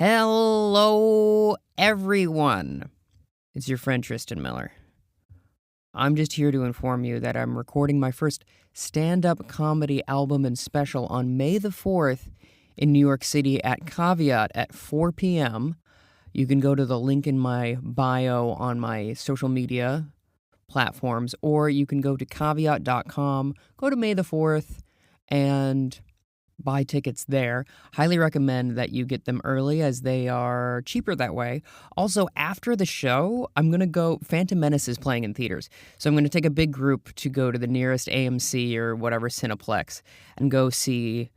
Hello, everyone. It's your friend Tristan Miller. I'm just here to inform you that I'm recording my first stand-up comedy album and special on May the 4th in New York City at Caveat at 4 p.m. You can go to the link in my bio on my social media platforms, or you can go to caveat.com, go to May the 4th, and buy tickets there. Highly recommend that you get them early as they are cheaper that way. Also, after the show, I'm going to go, Phantom Menace is playing in theaters. So I'm going to take a big group to go to the nearest AMC or whatever Cineplex and go see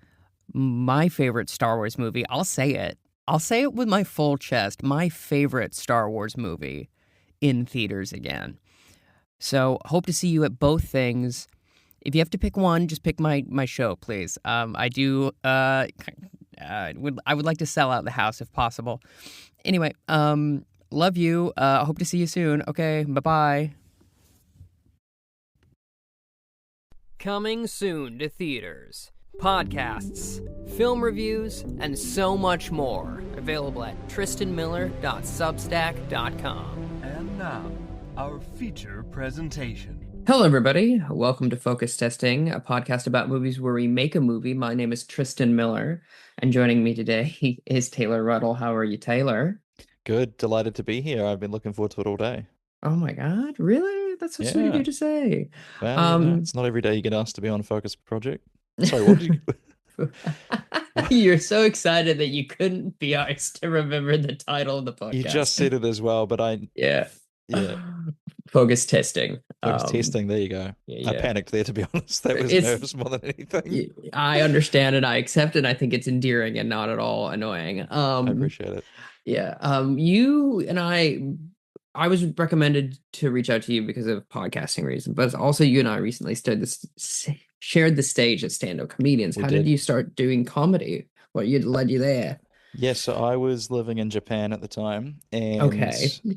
my favorite Star Wars movie. I'll say it. I'll say it with my full chest. My favorite Star Wars movie in theaters again. So hope to see you at both things. If you have to pick one, just pick my show, please. I would like to sell out the house if possible. Anyway, love you. Hope to see you soon. Okay, bye-bye. Coming soon to theaters, podcasts, film reviews, and so much more. Available at tristanmiller.substack.com. And now, our feature presentation. Hello, everybody. Welcome to Focus Testing, a podcast about movies where we make a movie. My name is Tristan Miller, and joining me today is Taylor Ruddle. How are you, Taylor? Good. Delighted to be here. I've been looking forward to it all day. Oh my God, really? That's so sweet of you to say. Well, it's not every day you get asked to be on a Focus project. Sorry, what did you... You're so excited that you couldn't be asked to remember the title of the podcast. You just said it as well, but Yeah. Focus testing. Focus testing, there you go. Yeah. I panicked there, to be honest. That was nerves more than anything. I understand and I accept it. I think it's endearing and not at all annoying. I appreciate it. Yeah. You and I was recommended to reach out to you because of podcasting reasons, but also you and I recently shared the stage as stand-up comedians. How did you start doing comedy? What led you there? Yeah, so I was living in Japan at the time, and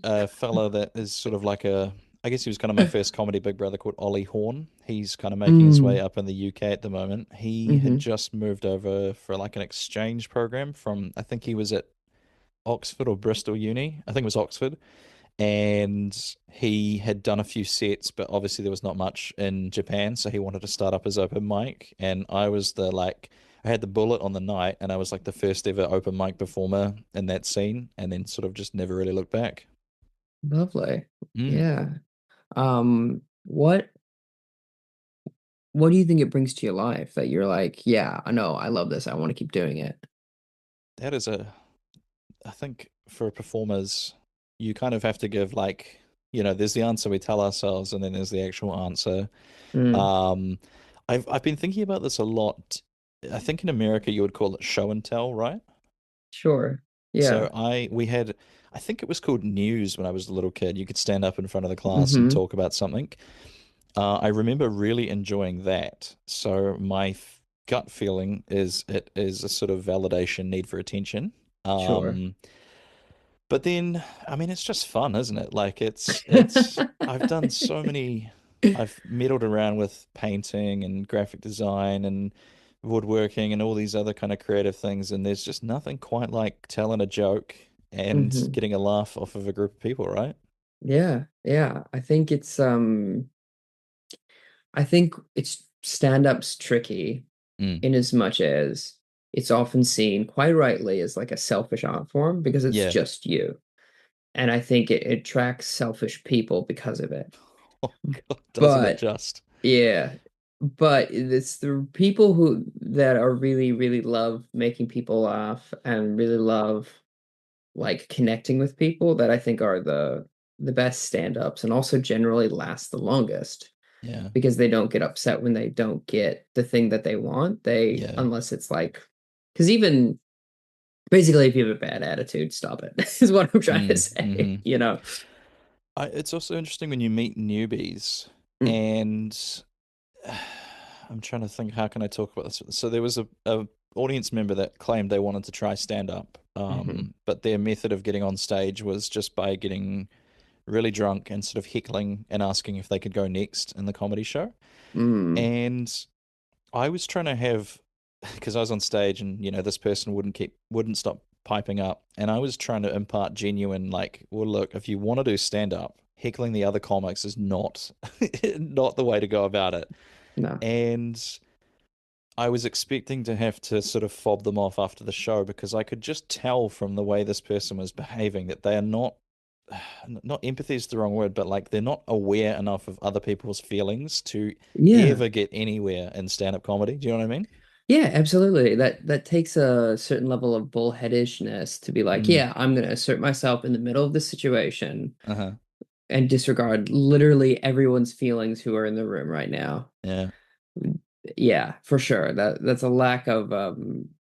a fella that is sort of like I guess he was kind of my first comedy big brother called Ollie Horn. He's kind of making his way up in the UK at the moment. He had just moved over for like an exchange program from, I think he was at Oxford or Bristol Uni. I think it was Oxford. And he had done a few sets, but obviously there was not much in Japan, so he wanted to start up his open mic. And I was I had the bullet on the night, and I was like the first ever open mic performer in that scene, and then sort of just never really looked back. Lovely. Yeah. What do you think it brings to your life that you're like, yeah, I know, I love this, I want to keep doing it? That is I think for performers, you kind of have to give there's the answer we tell ourselves, and then there's the actual answer. I've been thinking about this a lot. I think in America you would call it show and tell, right? Sure. Yeah. So I think it was called news when I was a little kid. You could stand up in front of the class and talk about something. I remember really enjoying that. So my gut feeling is it is a sort of validation, need for attention. Sure. But then, I mean, it's just fun, isn't it? Like I've done so many, I've meddled around with painting and graphic design and woodworking and all these other kind of creative things, and there's just nothing quite like telling a joke and getting a laugh off of a group of people, right? Yeah. I think it's stand-up's tricky in as much as it's often seen quite rightly as like a selfish art form because it's just you. And I think it attracts selfish people because of it. Oh God, doesn't it just? Yeah. But it's the people that are really, really love making people laugh and really love like connecting with people that I think are the best stand-ups and also generally last the longest. Yeah. Because they don't get upset when they don't get the thing that they want. Unless it's like, because even basically if you have a bad attitude, stop it, is what I'm trying to say, you know? It's also interesting when you meet newbies and I'm trying to think, how can I talk about this? So there was a audience member that claimed they wanted to try stand up, but their method of getting on stage was just by getting really drunk and sort of heckling and asking if they could go next in the comedy show. And I was trying to have, because I was on stage and this person wouldn't stop piping up, and I was trying to impart genuine, like, well, look, if you want to do stand up, heckling the other comics is not not the way to go about it. No. And I was expecting to have to sort of fob them off after the show because I could just tell from the way this person was behaving that they are not empathy is the wrong word, but like they're not aware enough of other people's feelings to Yeah. ever get anywhere in stand-up comedy. Do you know what I mean? Yeah, absolutely. That takes a certain level of bullheadishness to be like, Mm. yeah, I'm gonna assert myself in the middle of the situation Uh-huh. and disregard literally everyone's feelings who are in the room right now. Yeah. Yeah, for sure. That's a lack of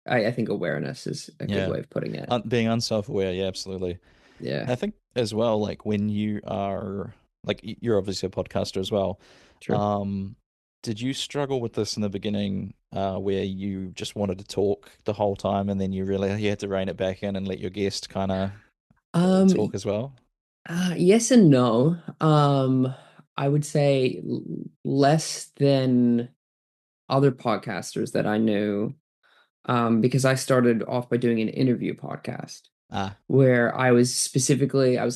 I think awareness is a good Yeah. way of putting it. Being unself-aware, yeah, absolutely. Yeah, I think as well, like when you are like you're obviously a podcaster as well. true. Um, did you struggle with this in the beginning, where you just wanted to talk the whole time and then you had to rein it back in and let your guest kind of Um, talk as well? yes and no. I would say less than other podcasters that I knew, because I started off by doing an interview podcast Ah, where I was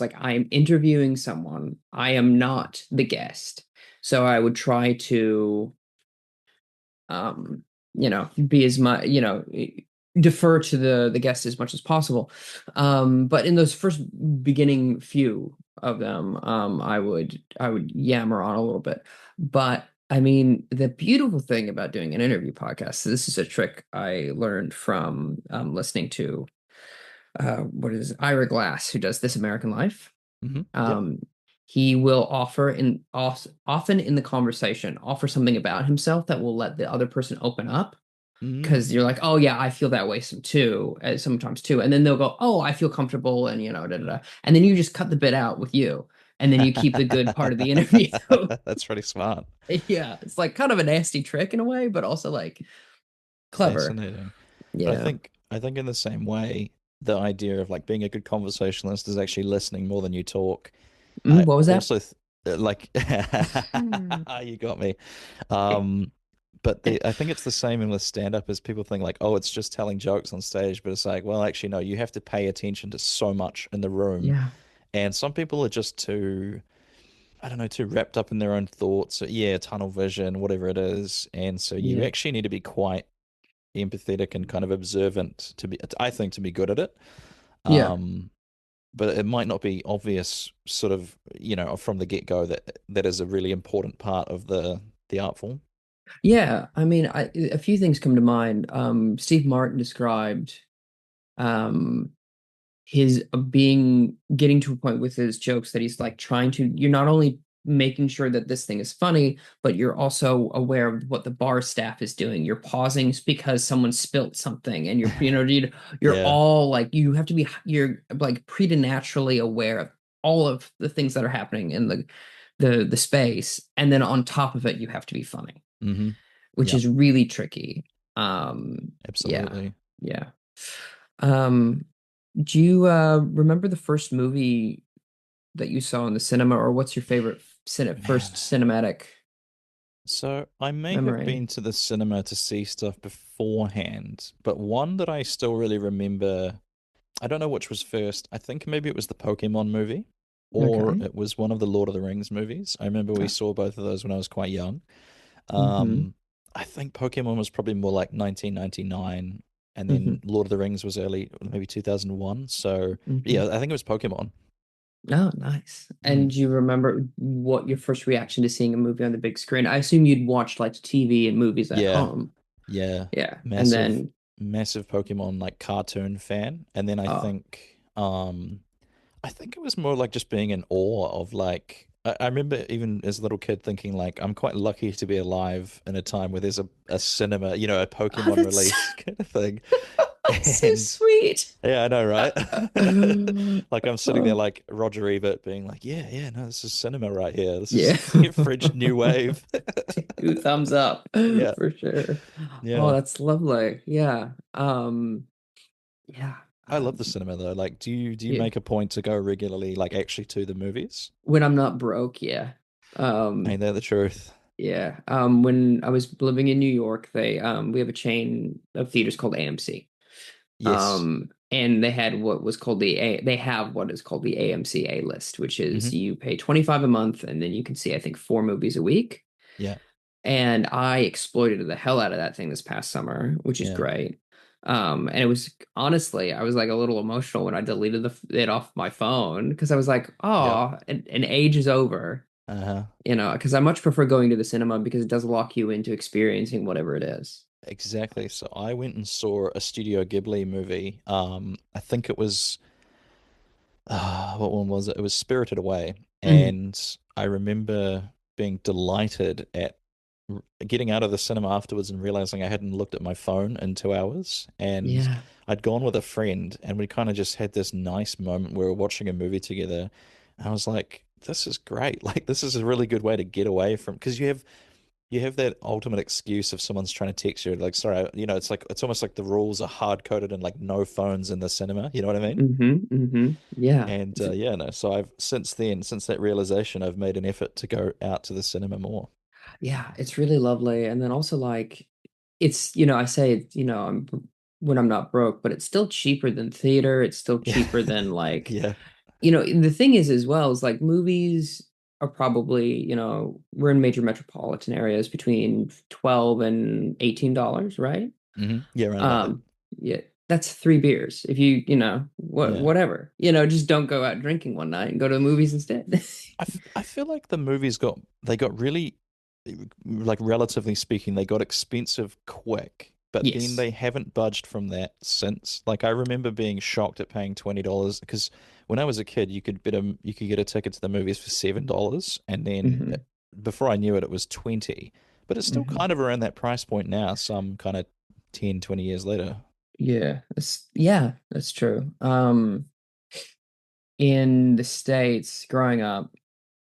like, I am interviewing someone. I am not the guest. So I would try to, um, be as much, defer to the guest as much as possible. But in those first beginning few of them, I would yammer on a little bit. But I mean, the beautiful thing about doing an interview podcast, so this is a trick I learned from listening to what is it, Ira Glass, who does This American Life. yep. Um, he will often in the conversation offer something about himself that will let the other person open up Mm. because you're like, oh yeah, I feel that way sometimes too, and then they'll go, oh, I feel comfortable, and da, da, da. And then you just cut the bit out with you, and then you keep the good part of the interview. That's pretty smart. Yeah, it's like kind of a nasty trick in a way, but also like clever. Fascinating. But Yeah. I think in the same way, the idea of like being a good conversationalist is actually listening more than you talk. I What was that? also th like you got me. Um, but I think it's the same in with stand-up as people think like, oh, it's just telling jokes on stage, but it's like, well, actually, no, you have to pay attention to so much in the room. Yeah. And some people are just too, I don't know, too wrapped up in their own thoughts. Or, yeah, tunnel vision, whatever it is. And so you Yeah. actually need to be quite empathetic and kind of observant to be, I think, to be good at it. Yeah. Um, but it might not be obvious sort of, from the get-go that that is a really important part of the art form. Yeah, I mean, a few things come to mind. Steve Martin described um, his being getting to a point with his jokes that he's like trying to. You're not only making sure that this thing is funny, but you're also aware of what the bar staff is doing. You're pausing because someone spilt something, and you're Yeah. all like you have to be. You're like preternaturally aware of all of the things that are happening in the space, and then on top of it, you have to be funny, Hmm. which Yeah, is really tricky. Yeah, absolutely. yeah. Um, do you remember the first movie that you saw in the cinema, or what's your favorite Man. first cinematic So I may have memory? been to the cinema to see stuff beforehand, but one that I still really remember, I don't know which was first. I think maybe it was the Pokemon movie or Okay. it was one of the Lord of the Rings movies. I remember we Uh, saw both of those when I was quite young. mm-hmm. Um, I think Pokemon was probably more like 1999, and then Mm-hmm. Lord of the Rings was early, maybe 2001. So Mm-hmm. yeah, I think it was Pokemon. Oh, nice. And Mm. do you remember what your first reaction to seeing a movie on the big screen? I assume you'd watched like TV and movies at Yeah, home. yeah, Yeah. And massive, then, massive Pokemon like cartoon fan, and then oh, I think it was more like just being in awe of like. I remember even as a little kid thinking like I'm quite lucky to be alive in a time where there's a cinema, a oh, Pokemon that's release kind of thing. so And sweet. yeah, I know, right? Like I'm sitting there Oh, like Roger Ebert being like, yeah, yeah, no, this is cinema right here. This is yeah. French New Wave. Two thumbs up Yeah, for sure. Oh, yeah. that's lovely. Yeah. Yeah. I love the cinema though. Like, do you Yeah. make a point to go regularly, like actually to the movies? When I'm not broke, yeah. Ain't Um, that the truth? yeah. When I was living in New York, we have a chain of theaters called AMC. Yes. and they had what was called they have what is called the AMC A list, which is Hmm. you pay 25 a month and then you can see I think 4 movies a week. Yeah. And I exploited the hell out of that thing this past summer, which is Yeah. great. And it was honestly, I was like a little emotional when I deleted it off my phone because I was like, Yep. oh, an age is over, Uh-huh. because I much prefer going to the cinema because it does lock you into experiencing whatever it is. Exactly. So I went and saw a Studio Ghibli movie. I think it was what one was it? It was Spirited Away. Mhm. And I remember being delighted at getting out of the cinema afterwards and realizing I hadn't looked at my phone in 2 hours. And Yeah. I'd gone with a friend and we kind of just had this nice moment where we were watching a movie together. And I was like, this is great. Like, this is a really good way to get away from, because you have that ultimate excuse if someone's trying to text you, like, sorry, it's like it's almost like the rules are hard coded and like no phones in the cinema. You know what I mean? Yeah. And yeah, no. So I've since then, since that realization, I've made an effort to go out to the cinema more. Yeah, it's really lovely. And then also like I say, when I'm not broke, but it's still cheaper than theater. It's still Yeah, cheaper than like, yeah. the thing is as well is like movies are probably, we're in major metropolitan areas between 12 and $18, right? Yeah, around about that. Um, yeah, that's 3 beers. If Yeah. whatever, just don't go out drinking one night and go to the movies instead. I feel like the movies got really, like relatively speaking, they got expensive quick, but then Yes. they haven't budged from that since. Like I remember being shocked at paying $20 because when I was a kid, you could get a ticket to the movies for $7, and then hmm before I knew it, it was 20. But it's still hmm kind of around that price point now, some kind of 10, 20 years later. that's true. In the States, growing up,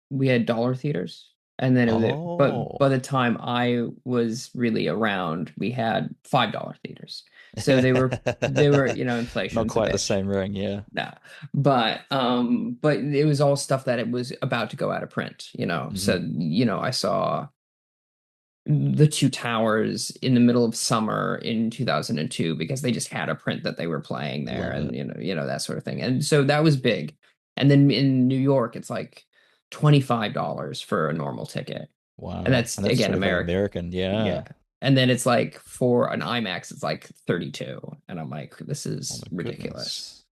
we had dollar theaters, and then but by Oh. the time I was really around, we had $5 theaters. So they were, Not inflation's a quite the bitch. same ring, yeah. No, but it was all stuff that it was about to go out of print. Hmm. So I saw the Two Towers in the middle of summer in 2002 because they just had a print that they were playing there, Love and it. that sort of thing. And so that was big. And then in New York, it's like $25 for a normal ticket. And Wow. that's And that's again 25 America. American, Yeah. yeah. And then it's like for an IMAX, it's like 32. And I'm like, this Oh is my ridiculous. goodness.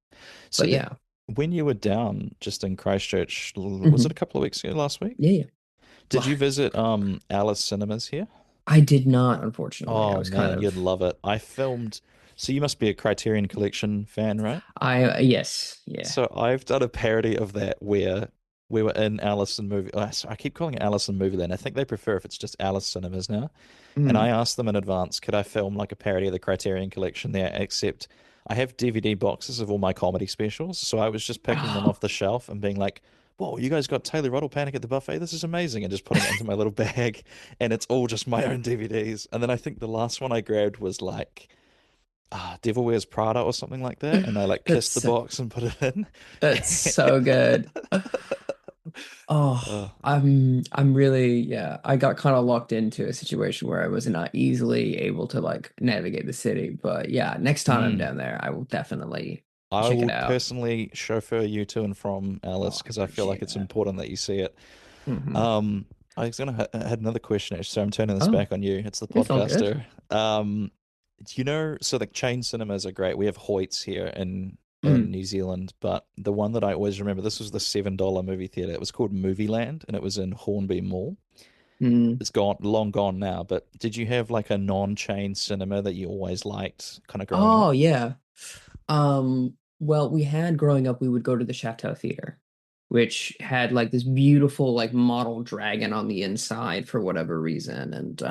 So But yeah. when you were down just in Christchurch, was it a Mhm. couple of weeks ago last week? Yeah, yeah. Did Well, you visit Alice Cinemas here? I did not, unfortunately. I Oh was kind man, you'd of love it. I filmed, so you must be a Criterion Collection fan, right? yes, yeah. So I've done a parody of that where we were in Allison movie. I keep calling it Allison Movieland. I think they prefer if it's just Alice Cinemas now. And I Mm. asked them in advance, could I film like a parody of the Criterion Collection there? Except I have DVD boxes of all my comedy specials, so I was just picking them Oh. off the shelf and being like, "Whoa, you guys got Taylor Ruddle Panic at the Buffet? This is amazing!" And just putting it into my little bag, and it's all just my own DVDs. And then I think the last one I grabbed was like, Devil Wears Prada or something like that, and I like That's kissed the so, box and put it in. that's so good. Oh, Uh, I'm really, yeah. I got kind of locked into a situation where I was not easily able to like navigate the city. But yeah, next time I'm mm. down there, I will definitely I check will it out. personally chauffeur you to and from Oh, Alice I because I feel like appreciate it's that. important that you see it. hmm Um, I was gonna I had another question actually, so I'm turning this Oh, back on you. It's the it's all good. podcaster. So the chain cinemas are great. We have Hoyts here in Mm, New Zealand, but the one that I always remember, this was the $7 movie theater. It was called Movie Land, and it was in Hornby Mall. mm. It's gone, long gone now. But did you have like a non-chain cinema that you always liked, kind of growing up? Oh, yeah. Well, we had growing up, we would go to the Chateau Theater, which had like this beautiful like model dragon on the inside for whatever reason. And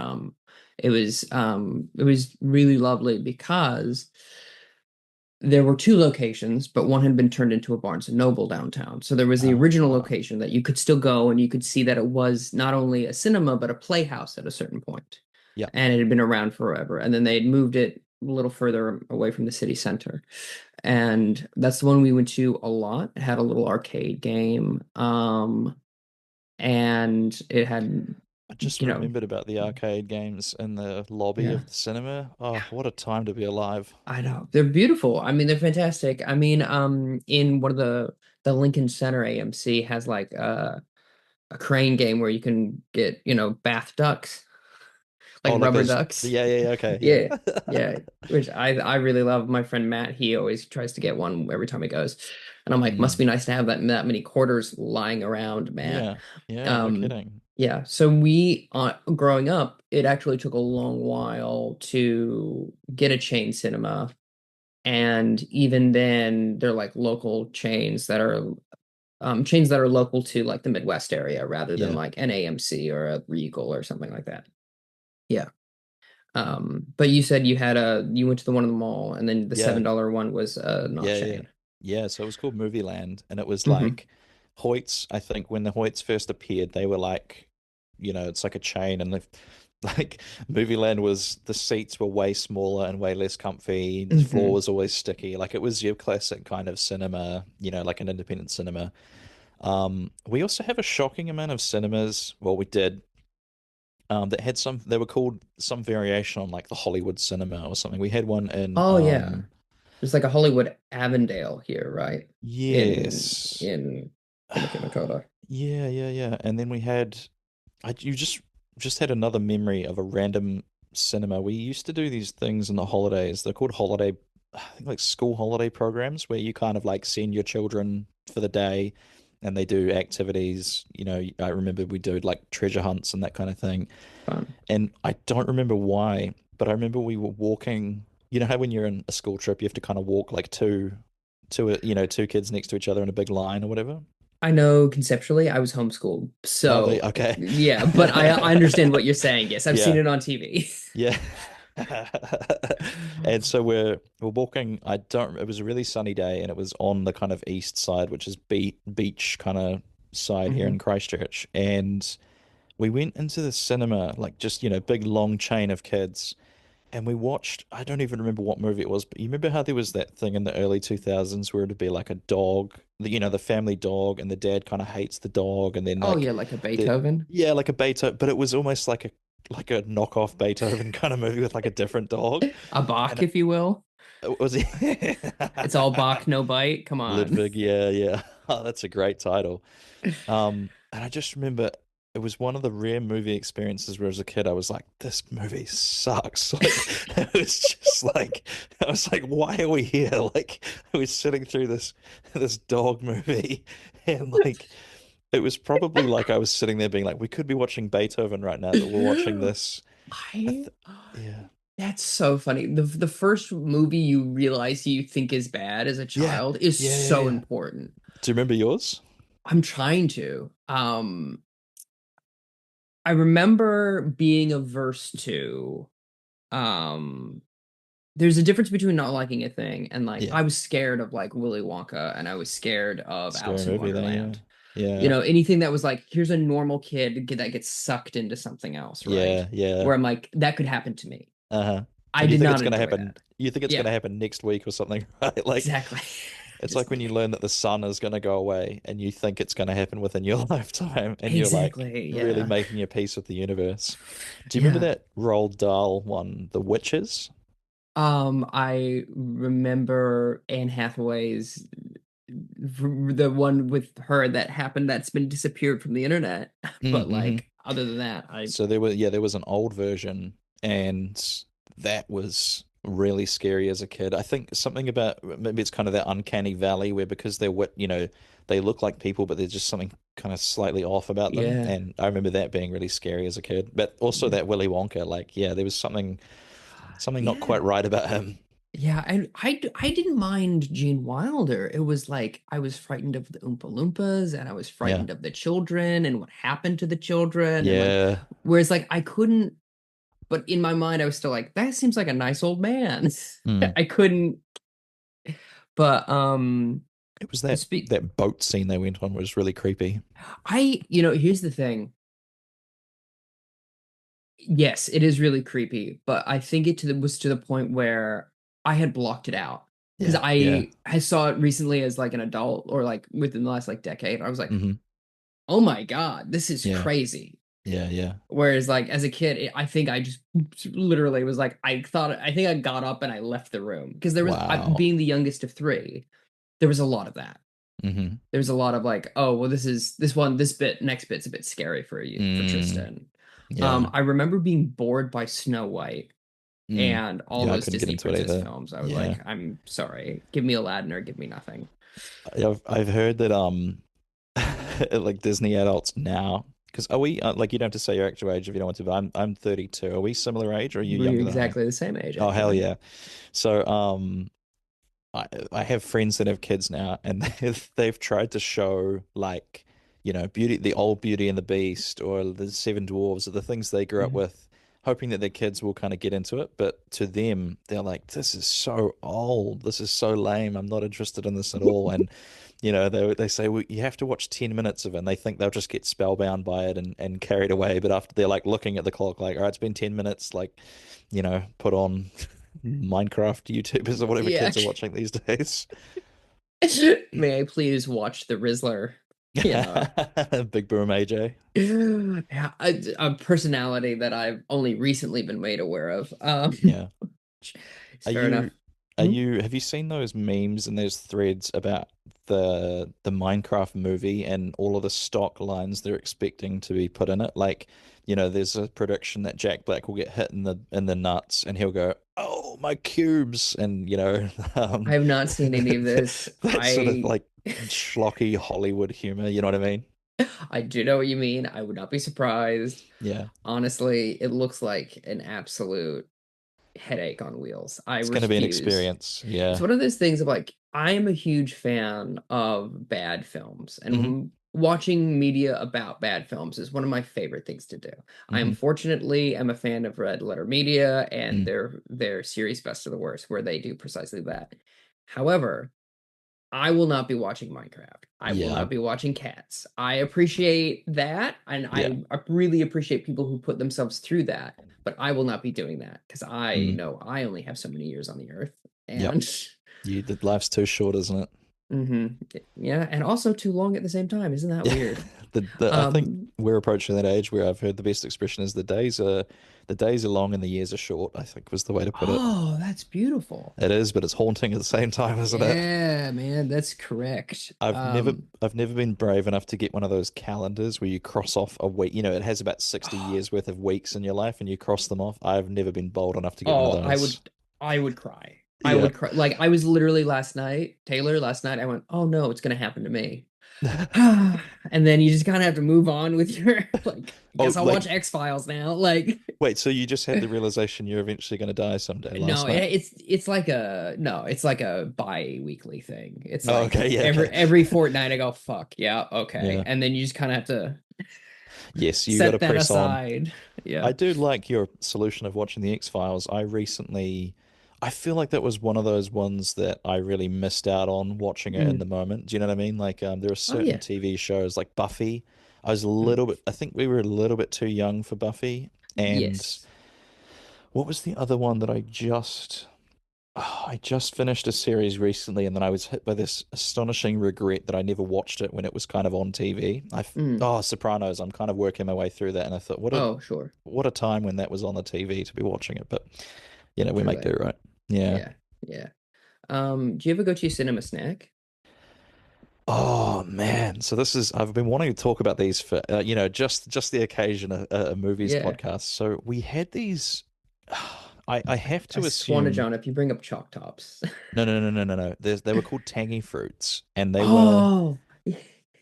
it was really lovely because there were two locations, but one had been turned into a Barnes and Noble downtown. So there was the original Ah, location that you could still go and you could see that it was not only a cinema, but a playhouse at a certain point. yeah. And it had been around forever. And then they had moved it a little further away from the city center. And that's the one we went to a lot. It had a little arcade game. And it had I just you know, remembered about the arcade games in the lobby yeah. of the cinema. Oh, what a time to be alive. I know. They're beautiful. I mean, they're fantastic. I mean, in one of the Lincoln Center AMC has like a crane game where you can get, bath ducks, like Oh, like rubber those. ducks. Yeah, yeah, yeah. Okay, Yeah. yeah. Yeah. Which I really love. My friend Matt, he always tries to get one every time he goes. And I'm like, must be Mm. nice to have that many quarters lying around, Matt. Yeah, yeah. No Um, kidding. yeah. So growing up, it actually took a long while to get a chain cinema. And even then, they're like local chains that are local to like the Midwest area rather than Yeah, like an AMC or a Regal or something like that. Yeah. But you said you went to the one in the mall and then the yeah, $7 one was not yeah, yeah. chain. Yeah, so it was called Movie Land, and it was Hmm. like Hoyts. I think when the Hoyts first appeared, they were like, it's like a chain, and the like Movie Land was the seats were way smaller and way less comfy. The floor Hmm. was always sticky. Like it was your classic kind of cinema, like an independent cinema. We also have a shocking amount of cinemas. Well, we did. That had they were called some variation on like the Hollywood cinema or something. We had one in Oh yeah. There's like a Hollywood Avondale here, right? In yes. in Dakota. Yeah, yeah, yeah. And then we had you just had another memory of a random cinema. We used to do these things in the holidays. They're called holiday, I think like school holiday programs where you kind of like send your children for the day and they do activities. I remember we do like treasure hunts and that kind of thing. Fun. And I don't remember why, but I remember we were walking. You know how when you're in a school trip, you have to kind of walk like two kids next to each other in a big line or whatever. I know conceptually I was homeschooled, Oh, they so okay. yeah, but I understand what you're saying. Yes, I've seen Yeah, it on TV. yeah. And so we're walking. I don't. It was a really sunny day, and it was on the kind of east side, which is beach kind of side here in Hmm. Christchurch. And we went into the cinema, like just big long chain of kids. And we watched, I don't even remember what movie it was, but you remember how there was that thing in the early 2000s where it'd be like a dog, the family dog, and the dad kind of hates the dog, and then Oh like yeah, like a the Beethoven, yeah, like a Beethoven, but it was almost like a knockoff Beethoven kind of movie with like a different dog. a Bach, And if you will. it was he It's all Bach, no bite. Come on. Ludwig, yeah, yeah. Oh, that's a great title. And I just remember it was one of the rare movie experiences where as a kid I was like, this movie sucks. Like it was just like I was like, why are we here? Like I was sitting through this dog movie and like it was probably like I was sitting there being like, we could be watching Beethoven right now, but we're watching this. I I th Yeah. That's so funny. The first movie you realize you think is bad as a Yeah. child is Yeah, yeah, so yeah. important. Do you remember yours? I'm trying to. I remember being averse to um there's a difference between not liking a thing and like Yeah. I was scared of like Willy Wonka and I was scared of Scary Alice in movie then, yeah. Wonderland. Yeah. Anything that was like, here's a normal kid that gets sucked into something else, right? Yeah, yeah. Where I'm like, that could happen to me. Uh-huh. I And you did think it's not going to enjoy happen, that. you think it's going Yeah, to happen next week or something, right? Like exactly. it's Just like when you learn that the sun is going to go away and you think it's going to happen within your lifetime and you're like exactly. really Yeah. making your peace with the universe. Do you remember Yeah. that Roald Dahl one, The Witches? I remember Anne Hathaway's the one with her that happened that's been disappeared from the internet. But Mm-hmm. like other than that, I So there was an old version and that was really scary as a kid. I think something about maybe it's kind of that uncanny valley where because they look like people, but there's just something kind of slightly off about them. yeah. And I remember that being really scary as a kid. But also Yeah. that Willy Wonka, like, yeah, there was something not Yeah. quite right about him. Yeah, and I didn't mind Gene Wilder. It was like I was frightened of the Oompa Loompas and I was Yeah. frightened of the children and what happened to the children and like Yeah. whereas like I couldn't but in my mind I was still like that seems like a nice old man. Mm. I couldn't but It was that speak that boat scene they went on was really creepy. here's the thing. Yes, it is really creepy, but I think was to the point where I had blocked it out because Yeah. Yeah. I saw it recently as like an adult or like within the last like decade. I was like, Hmm. "Oh my God, this is Yeah. crazy." Yeah, yeah. Whereas like as a kid, I think I just literally was like I think I got up and I left the room because there was Wow. being the youngest of three, there was a lot of that. Mm-hmm. There's a lot of like, oh well, this bit next bit's a bit scary for you for Mm, Tristan. yeah. I remember being bored by Snow White Mm. and all Yeah, I those couldn't get Disney into it princess either. films. I was Yeah. like, I'm sorry, give me Aladdin or give me nothing. I've heard that like Disney adults now, because are we like you don't have to say your actual age if you don't want to, but I'm 32. Are we similar age or are you We're younger than I am? exactly the same age, Oh hell actually. yeah. So I have friends that have kids now, and they've tried to show like, Beauty, the old Beauty and the Beast, or the Seven Dwarfs, or the things they grew up Mhm. with, hoping that their kids will kind of get into it. But to them, they're like, "This is so old. This is so lame. I'm not interested in this at all." And they say, well, you have to watch 10 minutes of it, and they think they'll just get spellbound by it and carried away. But after they're like looking at the clock, like, all right, it's been 10 minutes, like, put on Minecraft YouTubers or whatever Yeah. kids are watching these days. May I please watch the Rizzler? You know, Big Boom AJ. yeah, a personality that I've only recently been made aware of. Yeah. It's Are fair enough. you Hmm? have you seen those memes and those threads about the Minecraft movie and all of the stock lines they're expecting to be put in it? Like, there's a prediction that Jack Black will get hit in the nuts and he'll go, "Oh, my cubes," and I have not seen any of this. that sort of like schlocky Hollywood humor, you know what I mean? I do know what you mean. I would not be surprised. Yeah. Honestly, it looks like an absolute headache on wheels. I It's going to be an refuse. experience. It's Yeah. one of those things of like, I am a huge fan of bad films, and Hmm. watching media about bad films is one of my favorite things to do. I Hmm. unfortunately am a fan of Red Letter Media and Mm. their series Best of the Worst, where they do precisely that. However, I will not be watching Minecraft. I will Yeah. not be watching Cats. I appreciate that, and Yeah. I really appreciate people who put themselves through that, but I will not be doing that because I Mm. know I only have so many years on the earth. Yep. And The life's too short, isn't it? mhm, yeah, and also too long at the same time. Isn't that Yeah. weird? I think Um, we're approaching that age where I've heard the best expression is the days are long and the years are short, I think was the way to put it. oh, that's beautiful. It is, but it's haunting at the same time, isn't it? Yeah, man, that's correct. I've never been brave enough to get one of those calendars where you cross off a week. It has about 60 years worth of weeks in your life and you cross them off. I've never been bold enough to get one of Oh, those. I would cry. I Yeah. would cry. Like I was literally last night, Taylor, last night, I went, oh no, it's gonna happen to me. And then you just kind of have to move on with your like, I Oh, guess I'll watch like, X-Files now. Like, wait, so you just had the realization you're eventually going to die someday no, last night? it's like a no, it's like a bi-weekly thing. It's Oh, like okay. Yeah. Okay. every fortnight I go, fuck, yeah, okay. Yeah. And then you just kind of have to Yes, you got to set that press on. aside. Yeah. I do like your solution of watching the X-Files. I feel like that was one of those ones that I really missed out on watching it in the Mm. moment. Do you know what I mean? Like, there are Oh certain yeah. TV shows like Buffy. Mm. I think we were a little bit too young for Buffy. And Yes. what was the other one that I just finished a series recently, and then I was hit by this astonishing regret that I never watched it when it was kind of on TV. Mm. Oh, Sopranos. I'm kind of working my way through that, and I thought, Oh, sure. what a time when that was on the TV to be watching it. But we make Truly. do, right? Yeah. Yeah. Yeah. Do you ever go to your cinema snack? Oh man. So this is I've been wanting to talk about these for just the occasion a movies Yeah. podcast. So we had these. I have I to swan to assume. John if you bring up chalk tops. No, no, no, no, no, no. They were called tangy fruits, and they were. Oh.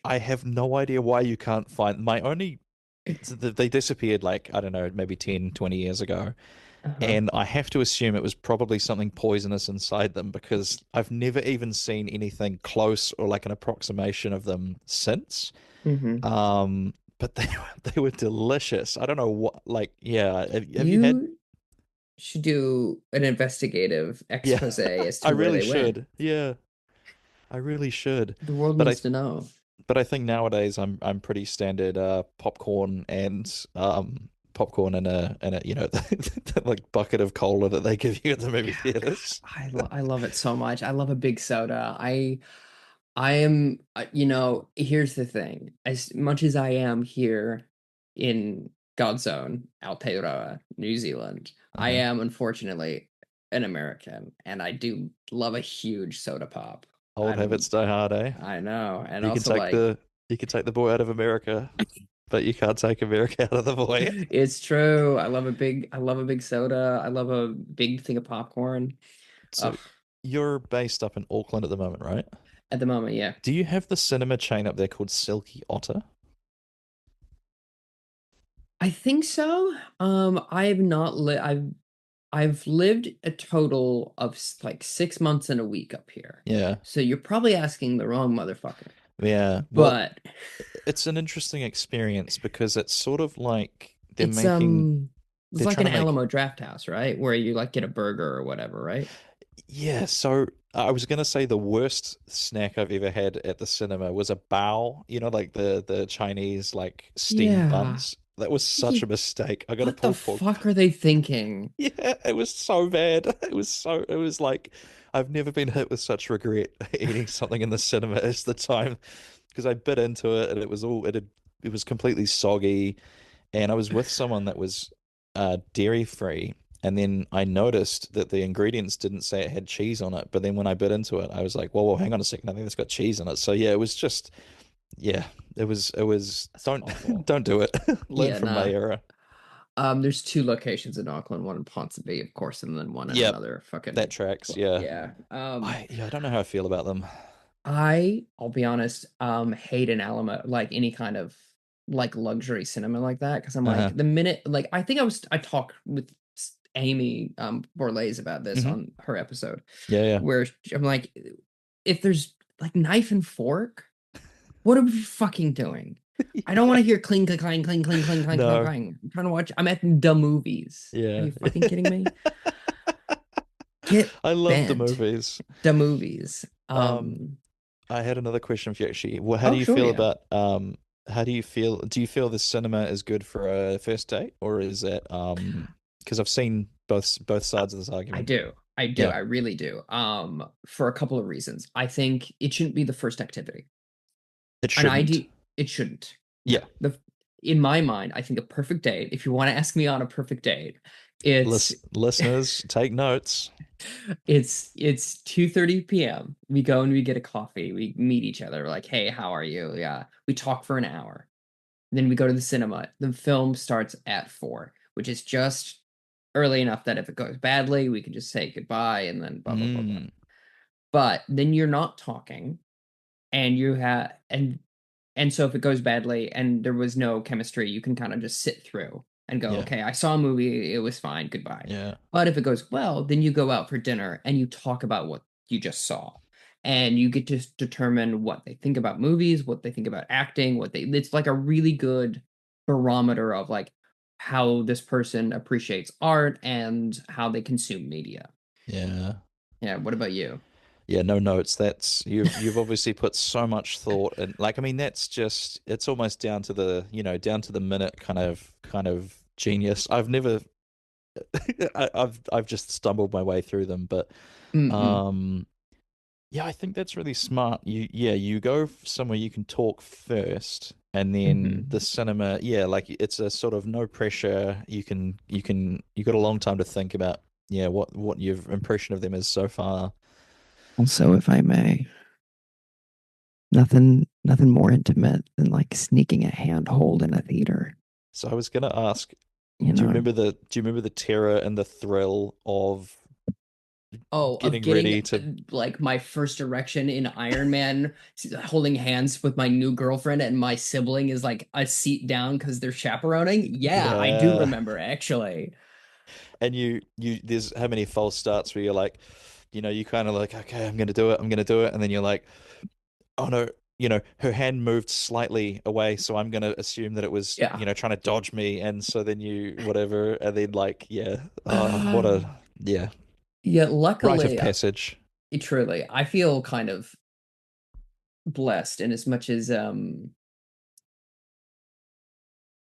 I have no idea why you can't find my only. They disappeared like I don't know, maybe 10, 20 years ago. Uh-huh. And I have to assume it was probably something poisonous inside them because I've never even seen anything close or like an approximation of them since. Hmm. But they were delicious. I don't know what, like, yeah. Have you had? You should do an investigative Yeah, expose as I to where really they went. should. Yeah, I really should. The world But I needs to know. but I think nowadays I'm pretty standard popcorn and popcorn and a the, like bucket of cola that they give you at the movie theaters. I love it so much. I love a big soda. I am, here's the thing. As much as I am here in God's own Aotearoa, New Zealand. I Uh-huh. am unfortunately an American, and I do love a huge soda pop. Old I'm habits die hard, eh? I know, and You can also take like the you can take the boy out of America, but you can't take America out of the boy. it's true. I love a big soda. I love a big thing of popcorn. So Ugh, you're based up in Auckland at the moment, right? at the moment, yeah. Do you have the cinema chain up there called Silky Otter? I think so. I have not li I've lived a total of like 6 months and a week up here. Yeah. So you're probably asking the wrong motherfucker. Yeah. Well, But it's an interesting experience because it's sort of like it's it's they're like trying an to make. Alamo Draft House, right? Where you like get a burger or whatever, right? Yeah, so I was gonna say the worst snack I've ever had at the cinema was a bao, like the Chinese like steamed Yeah. buns. That was such a Ye- mistake. I got a What the pulled pork. fuck are they thinking? Yeah, it was so bad. It was like I've never been hit with such regret eating something in the cinema as the time because I bit into it and it was completely soggy and I was with someone that was dairy free and then I noticed that the ingredients didn't say it had cheese on it, but then when I bit into it, I was like, whoa, hang on a second, I think it's got cheese in it. So yeah, it was just yeah, it was That's don't awful. don't do it. Learn Yeah, from my nah. error. There's two locations in Auckland, one in Ponsonby, of course, and then one in Yep, another that fucking tracks. Yeah. yeah. I don't know how I feel about them. I'll be honest, hate an Alamo, like any kind of like luxury cinema like that, because I'm Uh-huh. like the minute like I talked with Amy Borlaise about this Hmm. on her episode Yeah, yeah. where I'm like, if there's like knife and fork, what are we fucking doing? I don't want to hear cling clang clang cling cling cling clang clang No. clang. I'm trying to watch. I'm at the movies. Are Yeah. you fucking kidding me? Get I love the bent. movies. The movies. Um, I had another question for you actually. Well, how do Oh you sure, feel yeah. about how do you feel the cinema is good for a first date or is that because I've seen both sides of this I argument. do. I do. Yeah, I really do. For a couple of reasons. I think it shouldn't be the first activity. it An shouldn't. ID, it shouldn't. No. Yeah. In my mind, I think a perfect date, if you want to ask me on a perfect date, it's Listeners, take notes. it's 2:30 p.m. We go and we get a coffee. We meet each other. We're like, hey, how are you? Yeah. We talk for an hour. Then we go to the cinema. The film starts at 4, which is just early enough that if it goes badly, we can just say goodbye and then blah blah blah blah. Mm, But then you're not talking and you have and so if it goes badly and there was no chemistry, you can kind of just sit through and go, yeah. okay, I saw a movie, it was fine, goodbye. Yeah. But if it goes well, then you go out for dinner and you talk about what you just saw. And you get to determine what they think about movies, what they think about acting, it's like a really good barometer of like how this person appreciates art and how they consume media. Yeah. Yeah, what about you? Yeah, no notes. That's you've obviously put so much thought and like I mean that's just it's almost down to down to the minute kind of genius. I've never I've just stumbled my way through them, but Mm-mm. um yeah, I think that's really smart. You go somewhere you can talk first and then the Mhm. cinema, yeah, like it's a sort of no pressure. You got a long time to think about yeah, what your impression of them is so far. Also, if I may, nothing more intimate than like sneaking a handhold in a theater. So I was gonna ask, You know, do you remember the terror and the thrill of oh, of getting getting ready to like my first erection in Iron Man, holding hands with my new girlfriend, and my sibling is like a seat down because they're chaperoning. Yeah, I do yeah. remember actually. And you there's how many false starts where you're like, you kind of like, okay, I'm gonna do it, and then you're like, oh no, her hand moved slightly away, so I'm gonna assume that it was, Yeah. trying to dodge me, and so then you whatever, and then like, yeah, what a yeah, Yeah, rite of luckily, passage. truly, I feel kind of blessed in as much as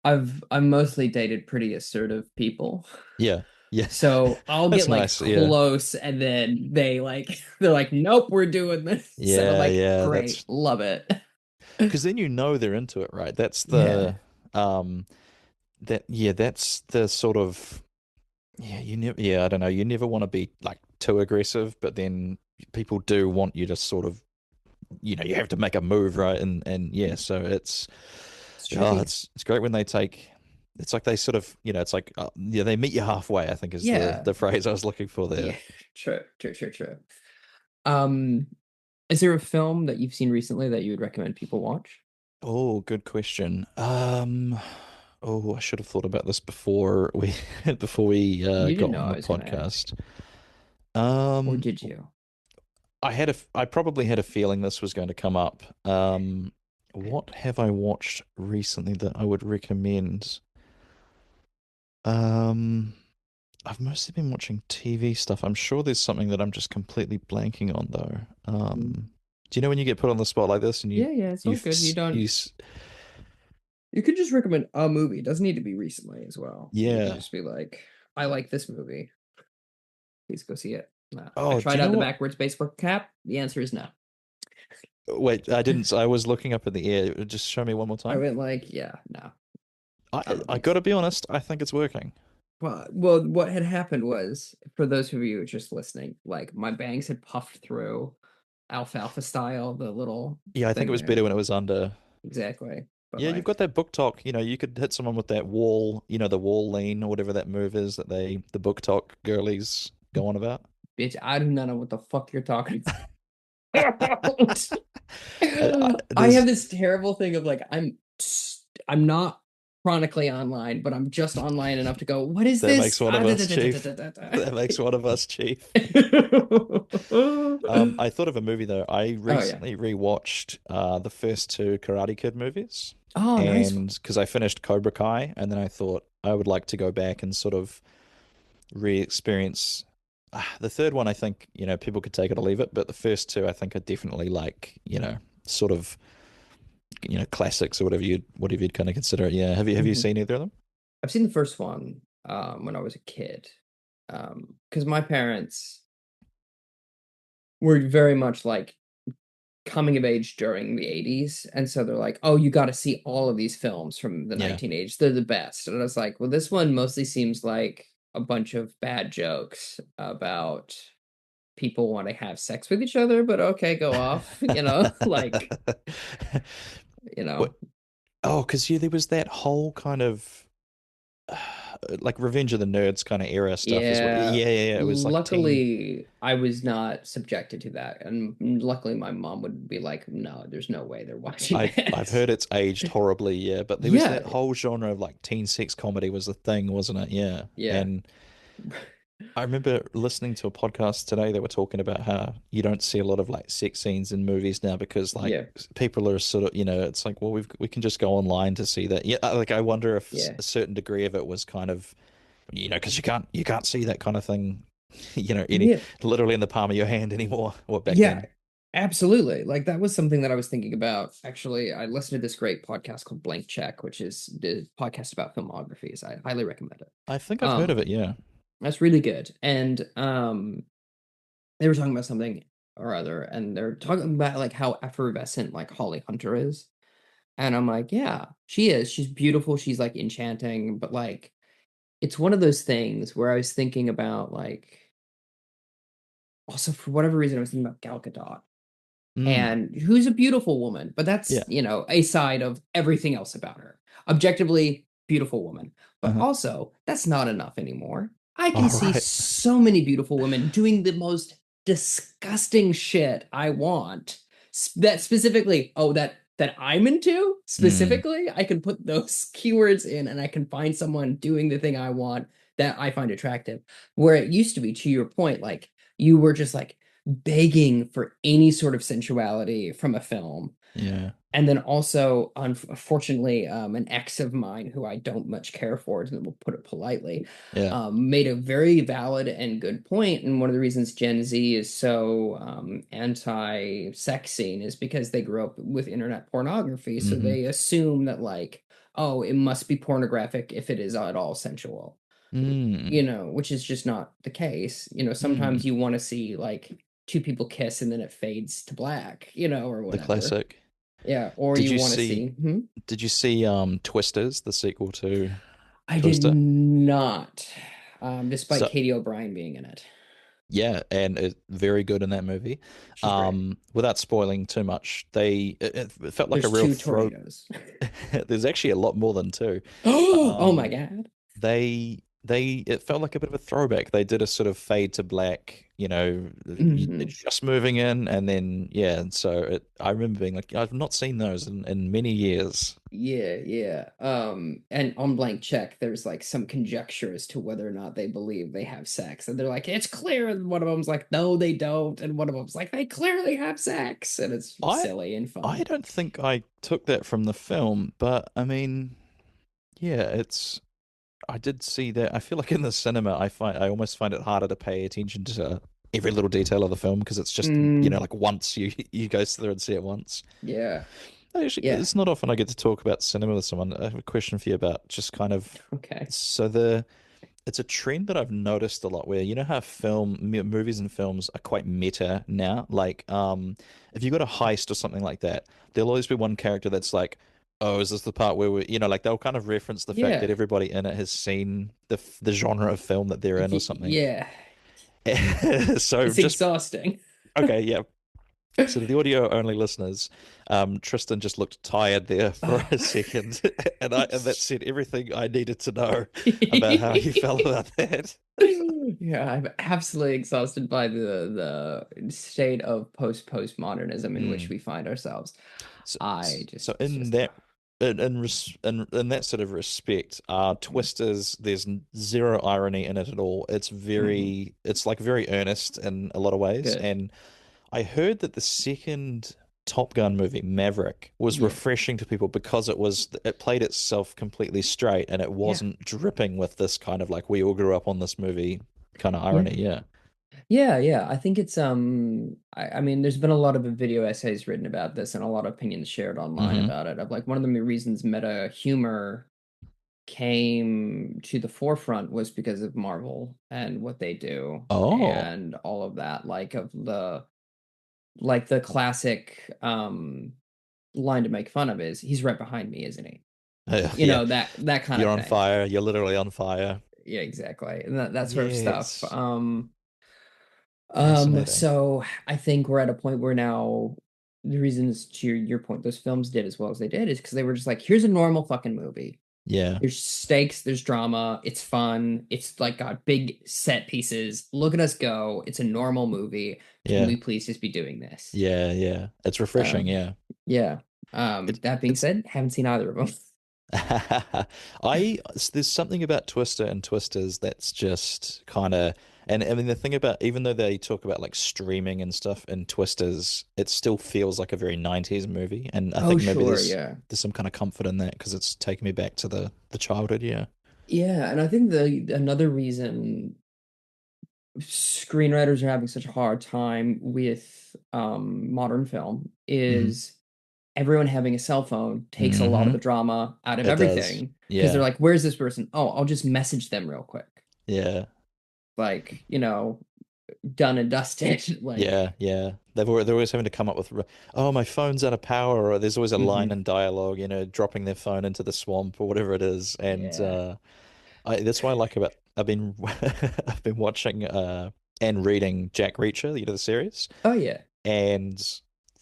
I've mostly dated pretty assertive people. Yeah, yeah, So I'll that's get like nice. Yeah, close and then they're like, nope, we're doing this. And I'm yeah, like, yeah. great, That's love it. because then they're into it, right? That's Yeah. um that's the sort of I don't know, you never want to be like too aggressive, but then people do want you to sort of, you have to make a move, right? And yeah, so It's tricky. it's great when they take. It's like they sort of, it's like yeah, they meet you halfway, I think is the Yeah. the phrase I was looking for there. Yeah. True. True. True. True. Um, is there a film that you've seen recently that you would recommend people watch? Oh, good question. Oh, I should have thought about this before we before we You didn't got know on I the was going to ask, podcast. or Um, did you? I probably had a feeling this was going to come up. What have I watched recently that I would recommend? Um, I've mostly been watching TV stuff. I'm sure there's something that I'm just completely blanking on though. Mm. Do you know when you get put on the spot like this and Yeah, yeah, it's all good. You could just recommend a movie. It doesn't need to be recently as well. You can yeah. just be like, I like this movie. Please go see it. No. I Oh, do tried you out know the what? backwards baseball cap. The answer is no. Wait, I didn't. I was looking up in the air. Just show me one more I time. went like, yeah, no. I don't I think so. gotta be honest. I think it's working. Well, what had happened was, for those of you just listening, like my bangs had puffed through alfalfa style, the little Yeah, I think it thing was there. better when it was under. Exactly. But Yeah, you've like, got that book talk. You could hit someone with that wall. The wall lean or whatever that move is that the book talk girlies go on about. bitch, I do not know what the fuck you're talking about. I have There's this terrible thing of like I'm not chronically online, but I'm just online enough to go, what is that makes this? one Ah, of da, da, us, da, da, da, Chief. da, da, da. That makes one of us, Chief. I thought of a movie though. I Oh yeah. recently rewatched the first two Karate Kid movies, Oh, nice one. and because I finished Cobra Kai, and then I thought I would like to go back and sort of re-experience. The third one, I think, people could take it or leave it, but the first two, I think, are definitely like, sort of, classics or whatever you'd kind of consider it. Yeah. Have you Mhm. seen either of them? I've seen the first one when I was a kid. Because my parents were very much like coming of age during the 80s. And so they're like, oh, you got to see all of these films from the Yeah. 1980s. They're the best. And I was like, well, this one mostly seems like a bunch of bad jokes about people want to have sex with each other, but okay, go off, like, you What? know, Oh, because yeah, there was that whole kind of like Revenge of the Nerds kind of era stuff as well. yeah. Yeah, yeah, yeah. It was like teen. Luckily, I was not subjected to that. And luckily, my mom would be like, no, there's no way they're watching I've that. heard it's aged horribly, yeah, but there was Yeah, that whole genre of like teen sex comedy was the thing, wasn't it? Yeah. yeah, And I remember listening to a podcast today that were talking about how you don't see a lot of like sex scenes in movies now because like yeah, people are sort of, it's like, well, we can just go online to see that. Yeah, like I wonder if yeah, a certain degree of it was kind of, because you can't see that kind of thing, any yeah. literally in the palm of your hand anymore, or back Yeah, then. absolutely. Like that was something that I was thinking about. Actually, I listened to this great podcast called Blank Check, which is the podcast about filmographies. I highly recommend it. I think I've heard of Um, it, yeah. that's really good. And they were talking about something or other, and they're talking about like how effervescent like Holly Hunter is. And I'm like, yeah, she is. She's beautiful. She's like enchanting, but like it's one of those things where I was thinking about like also for whatever reason I was thinking about Gal Gadot Mm, and who's a beautiful woman, but that's, yeah. a side of everything else about her. Objectively beautiful woman. But Uh-huh. also, that's not enough anymore. I can All see right. so many beautiful women doing the most disgusting shit I want. That specifically, oh, that I'm into Mm, specifically, I can put those keywords in and I can find someone doing the thing I want that I find attractive. Where it used to be, to your point, like you were just like begging for any sort of sensuality from a film. yeah. And then also, unfortunately, an ex of mine who I don't much care for, and we'll put it politely, Yeah. made a very valid and good point. And one of the reasons Gen Z is so anti-sex scene is because they grew up with internet pornography. So Mm-hmm. they assume that, like, oh, it must be pornographic if it is at all sensual, Mm, which is just not the case. mm. Sometimes you want to see like two people kiss and then it fades to black, or The whatever. classic. Yeah, or Did you you want to see see did you see Twisters, the sequel to? I did Twister. not, despite So Katie O'Brien being in it. yeah, and very good in that movie. She's great. Without spoiling too much, it felt like a There's real two throw. tornadoes. There's actually a lot more than two. Oh my Um, God. it felt like a bit of a throwback. They did a sort of fade to black, Hmm. just moving in, and then yeah. And so I remember being like, I've not seen those in many years. Yeah, yeah. And on blank check, there's like some conjecture as to whether or not they believe they have sex. And they're like, it's clear. And one of them's like, no, they don't. And one of them's like, they clearly have sex. And it's I silly and I fun. don't think I took that from the film, but I mean, yeah, I did see that. I feel like in the cinema, I almost find it harder to pay attention to every little detail of the film because it's just, Mm, like once you go through and see it once. yeah, Actually, yeah. it's not often I get to talk about cinema with someone. I have a question for you about just kind of Okay. so it's a trend that I've noticed a lot where you know how movies and films are quite meta now. Like, if you got a heist or something like that, there'll always be one character that's like, "Oh, is this the part where like they'll kind of reference the fact that Yeah. everybody in it has seen the genre of film that they're in or something." Yeah. So It's just exhausting. okay, yeah. So to the audio only listeners, Tristan just looked tired there for a second, and that said everything I needed to know about how he felt about that. Yeah, I'm absolutely exhausted by the state of postmodernism in which Mm. we find ourselves. So, I so just, it's in just, that in that sort of respect, mm, Twisters, there's zero irony in it at all. mhm. It's like very earnest in a lot of ways. Good. And I heard that the second Top Gun movie, Maverick, was Yeah. refreshing to people because it played itself completely straight and it Yeah. wasn't dripping with this kind of like we all grew up on this movie kind of Yeah. irony. Yeah. Yeah, yeah. I think it's I mean there's been a lot of video essays written about this and a lot of opinions shared online Hmm. about it. Of like one of the reasons meta humor came to the forefront was because of Marvel and what they do Oh. and all of that like of the classic line to make fun of is he's right behind me, isn't he? You Yeah. know, that kind You're of on thing. fire. You're literally on fire. Yeah, exactly. And that sort of stuff. Yes. Fascinating. So I think we're at a point where now the reasons to your point, those films did as well as they did is because they were just like, here's a normal fucking movie. Yeah. There's stakes, there's drama, it's fun, it's like got big set pieces. Look at us go. It's a normal movie. Can Yeah. we please just be doing this? Yeah. Yeah. It's refreshing. Um, Yeah. yeah. It, That being it's said, haven't seen either of them. there's something about Twister and Twisters that's just kind of and I mean the thing about even though they talk about like streaming and stuff in Twisters, it still feels like a very 90s movie and I Oh, think maybe sure, yeah. there's some kind of comfort in that because it's taken me back to the childhood, yeah. Yeah, and I think the another reason screenwriters are having such a hard time with modern film Hmm. is everyone having a cell phone takes a lot of Hmm. the drama out of It does. everything because they're Yeah. like, where's this person? Oh, I'll just message them real quick. Yeah. Like, done and dusted. Like, Yeah, yeah. They're always having to come up with, oh, my phone's out of power, or there's always a line mhm, in dialogue, dropping their phone into the swamp or whatever it is. And yeah. that's why I like about I've been I've been watching and reading Jack Reacher, the series, Oh yeah. and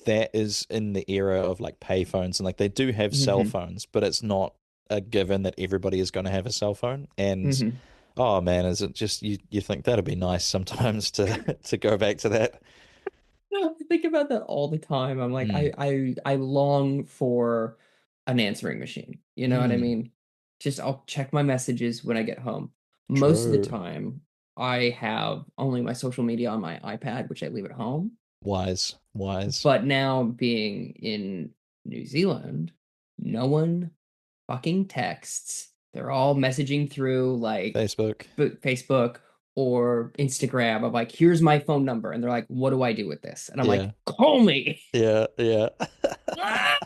that is in the era of like payphones and like they do have cell Hmm. phones, but it's not a given that everybody is going to have a cell phone. And Hmm. oh man, is it just you think that'd be nice sometimes to to go back to that? No, I think about that all the time. I'm like, Mm, I long for an answering machine. You know what I mm, mean? Just I'll check my messages when I get home. Most of the true. time, I have only my social media on my iPad, which I leave at home. Wise, wise. But now being in New Zealand, no one fucking texts. They're all messaging through like Facebook. Facebook or Instagram of like, here's my phone number. And they're like, what do I do with this? And I'm like, Yeah, call me. yeah, yeah. Ah!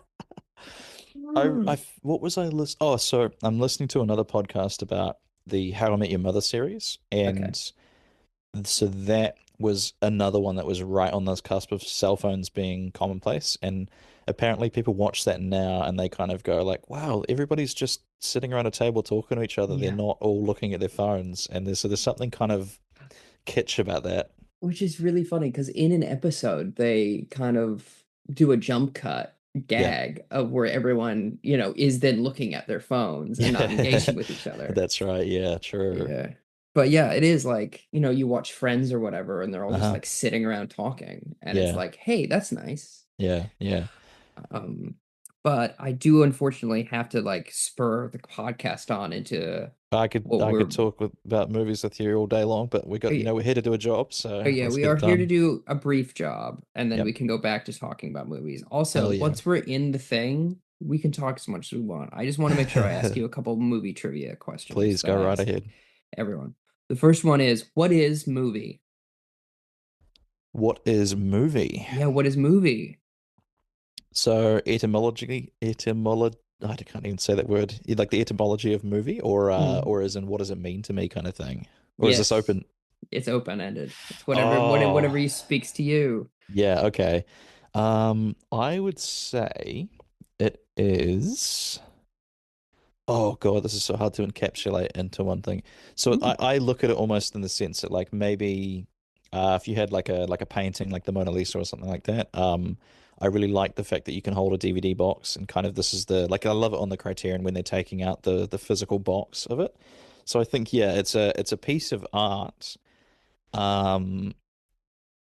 What was I list? Oh, so I'm listening to another podcast about the How I Met Your Mother series, Okay. and so that was another one that was right on this cusp of cell phones being commonplace. And apparently people watch that now and they kind of go like, wow, everybody's just sitting around a table talking to each other. They're Yeah. not all looking at their phones. And there's something kind of kitsch about that. Which is really funny because in an episode, they kind of do a jump cut Yeah. gag of where everyone, is then looking at their phones and not Yeah. engaging with each other. That's right. Yeah, true. Yeah. But yeah, it is like, you watch Friends or whatever, and they're all just Uh-huh. like sitting around talking. And it's Yeah. like, hey, that's nice. Yeah. Yeah. Um, but I do unfortunately have to like spur the podcast on into I could what I we're could talk about movies with you all day long, but oh, yeah, we're here to do a job, oh, so yeah, let's we get are it here to done. do a brief job, and then we Yep. can go back to talking about movies. Hell Also, yeah. once we're in the thing, we can talk as much as we want. I just want to make sure I ask you a couple movie trivia questions Please that go I right ask ahead. everyone. The first one is, what is movie? What is movie? Yeah, what is movie? So I can't even say that word. Like the etymology of movie, Hmm. or as in what does it mean to me kind of thing? Or is this Yes, open? it's open-ended. It's Oh, whatever speaks to you. yeah, okay. I would say it is. Oh God, this is so hard to encapsulate into one thing. So Hmm. I look at it almost in the sense that like maybe if you had like a painting like the Mona Lisa or something like that, I really like the fact that you can hold a DVD box and kind of this is the like I love it on the Criterion when they're taking out the physical box of it. So I think yeah, it's a piece of art. Um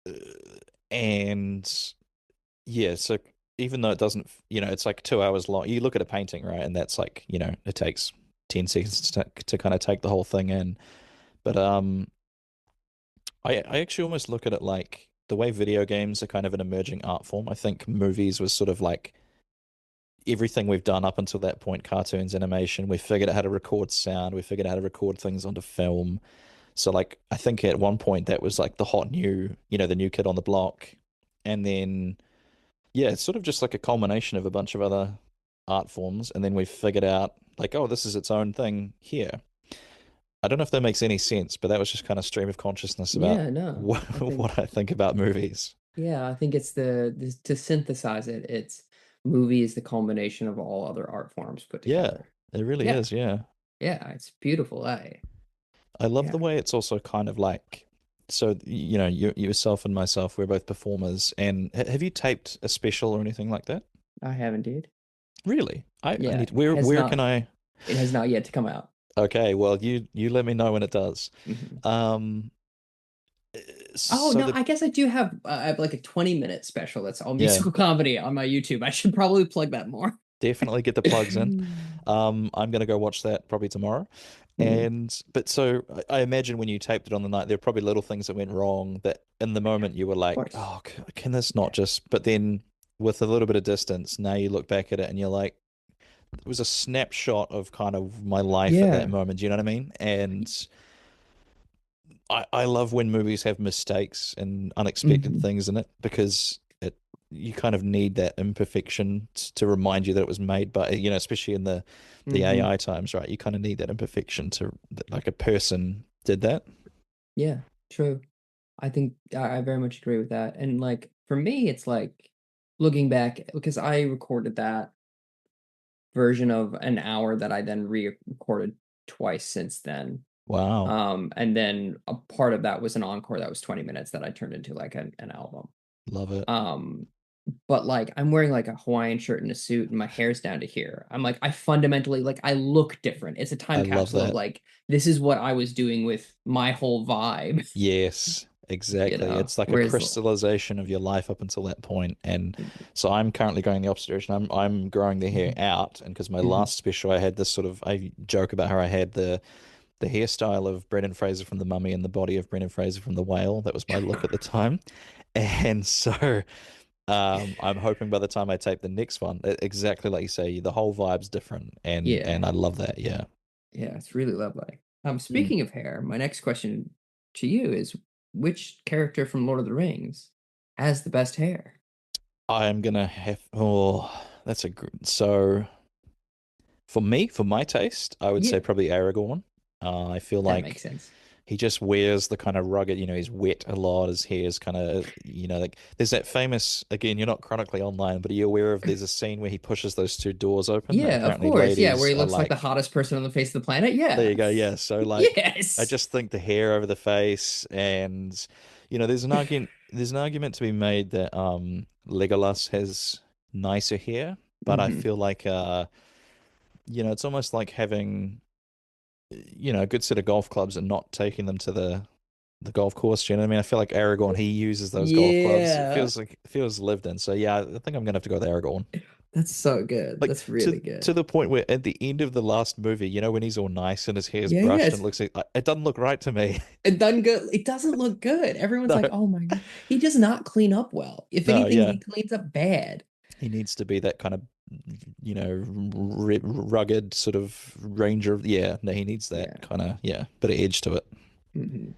uh, and yeah, so even though it doesn't, it's like 2 hours long. You look at a painting, right? And that's like, it takes 10 seconds to kind of take the whole thing in. But I actually almost look at it like the way video games are kind of an emerging art form. I think movies was sort of like everything we've done up until that point, cartoons, animation. We figured out how to record sound. We figured out how to record things onto film. So like I think at one point that was like the hot new, the new kid on the block. And then yeah, it's sort of just like a culmination of a bunch of other art forms, and then we've figured out like, oh, this is its own thing here. I don't know if that makes any sense, but that was just kind of stream of consciousness about Yeah, no, what I what think I think about movies. yeah, I think it's to synthesize it. It's movie is the culmination of all other art forms put Yeah, together. it really Yeah, is. Yeah, yeah, it's beautiful. I love the Yeah, way it's also kind of like. So, yourself and myself, we're both performers. And have you taped a special or anything like that? I have indeed. Really? I Yeah, need, where can I? it has not yet to come out. Okay, well, you let me know when it does. Mhm. Um, Oh so no, the I guess I have like a 20-minute special that's all yeah, musical comedy on my YouTube. I should probably plug that more. definitely get the plugs in. I'm gonna go watch that probably tomorrow. Hmm. But so I imagine when you taped it on the night, there are probably little things that went wrong that in the moment you were Of like, course. oh, can this not just? But then with a little bit of distance, now you look back at it and you're like, it was a snapshot of kind of my life at that Yeah. moment. Do you know what I mean? And I love when movies have mistakes and unexpected Hmm. things in it because you kind of need that imperfection to remind you that it was made by especially in the Hmm. AI times, right? You kind of need that imperfection to that like a person did that. Yeah, true. I think I very much agree with that. And like for me, it's like looking back because I recorded that version of an hour that I then re-recorded twice since then. Wow, And then a part of that was an encore that was 20 minutes that I turned into like an album. love it. Um, but like I'm wearing like a Hawaiian shirt and a suit and my hair's down to here. I'm like I fundamentally like I look different. It's a I time love capsule of that. like this is what I was doing with my whole vibe, Yes, exactly. It's like a Whereas crystallization of your life up until that point. And so I'm currently going the opposite direction. I'm growing the hair Mhm. out, and because my Mhm. last special, I had this sort of I joke about how I had the hairstyle of Brendan Fraser from The Mummy and the body of Brendan Fraser from The Whale. That was my look at the time. And so I'm hoping by the time I tape the next one, exactly like you say, the whole vibe's different, and Yeah. I love that. Yeah. Yeah, it's really lovely. Mm. Speaking of hair, my next question to you is which character from Lord of the Rings has the best hair? I'm gonna have. Oh, that's a good. So for me, for my taste, I would say Yeah, probably Aragorn. I feel that like makes sense. he just wears the kind of rugged, he's wet a lot. His hair's kind of, like there's that famous, again, you're not chronically online, but are you aware of there's a scene where he pushes those two doors open and Yeah, of apparently course. Yeah, where ladies he are looks like the like, hottest person on the face of the planet. there Yeah. you go. Yeah. So like, I Yes. just think the hair over the face and, there's an argument to be made that Legolas has nicer hair, but I Hmm. feel like it's almost like having a good set of golf clubs and not taking them to the golf course. You know what I mean? I feel like Aragorn, he uses those golf clubs. It Yeah. feels lived in. So yeah, I think I'm gonna have to go with Aragorn. That's so good. Like That's to really good. to the point where at the end of the last movie, when he's all nice and his hair's Yeah, brushed and yes. looks like it doesn't look right to me. It done good. It doesn't look good. Everyone's No, like, "Oh my God." He does not clean up well. If no, anything, yeah. he cleans up bad. He needs to be that kind of, rugged sort of ranger. Yeah, no, he needs that Yeah. kind of, bit of edge to it. Hmm.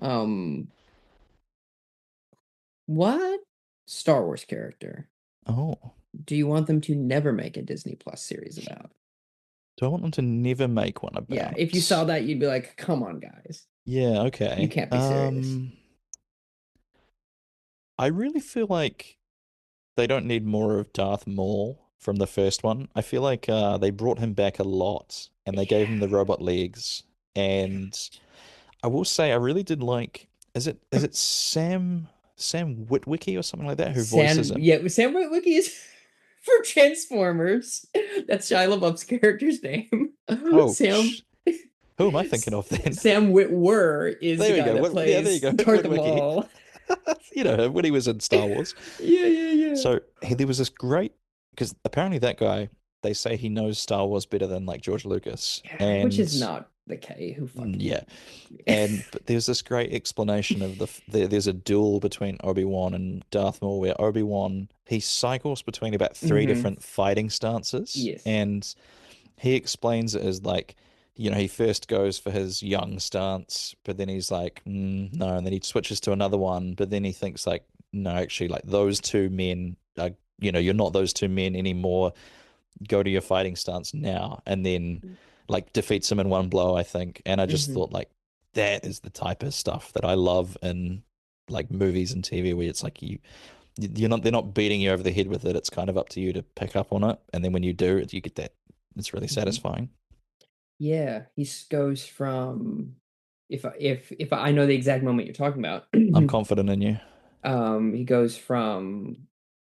Um, what Star Wars character Oh, do you want them to never make a Disney Plus series about? do I want them to never make one Yeah, if you about? saw that, you'd be like, "Come on, guys. Yeah, You okay. can't be serious." I really feel like they don't need more of Darth Maul from the first one. I feel like they brought him back a lot and they gave him the Yeah. robot legs. And I will say I really did like, is it Sam Witwicky or something like that who voices him? Sam Witwicky is for Transformers. That's Shia LaBeouf's character's name. Oh, Sam who am I thinking of then? Sam Witwer is the There we guy go. that Yeah, there you plays go. Darth Witwicky. Maul. When he was in Star Wars. Yeah, yeah, yeah. So there was this great, because apparently that guy, they say he knows Star Wars better than like George Lucas. Yeah, which is And not the case. Who yeah, fucking but there's this great explanation of there's a duel between Obi-Wan and Darth Maul where Obi-Wan he cycles between about three Hmm. different fighting stances, Yes. and he explains it as like, he first goes for his young stance, but then he's like, no, and then he switches to another one, but then he thinks like, no, actually, like those two men are, you're not those two men anymore. Go to your fighting stance now, and then like defeats him in one blow, I think. And I just Hmm. thought like that is the type of stuff that I love in like movies and TV where it's like they're not beating you over the head with it. It's kind of up to you to pick up on it, and then when you do, you get that. It's really Hmm. satisfying. Yeah, goes from if I know the exact moment you're talking about. I'm confident in you. He goes from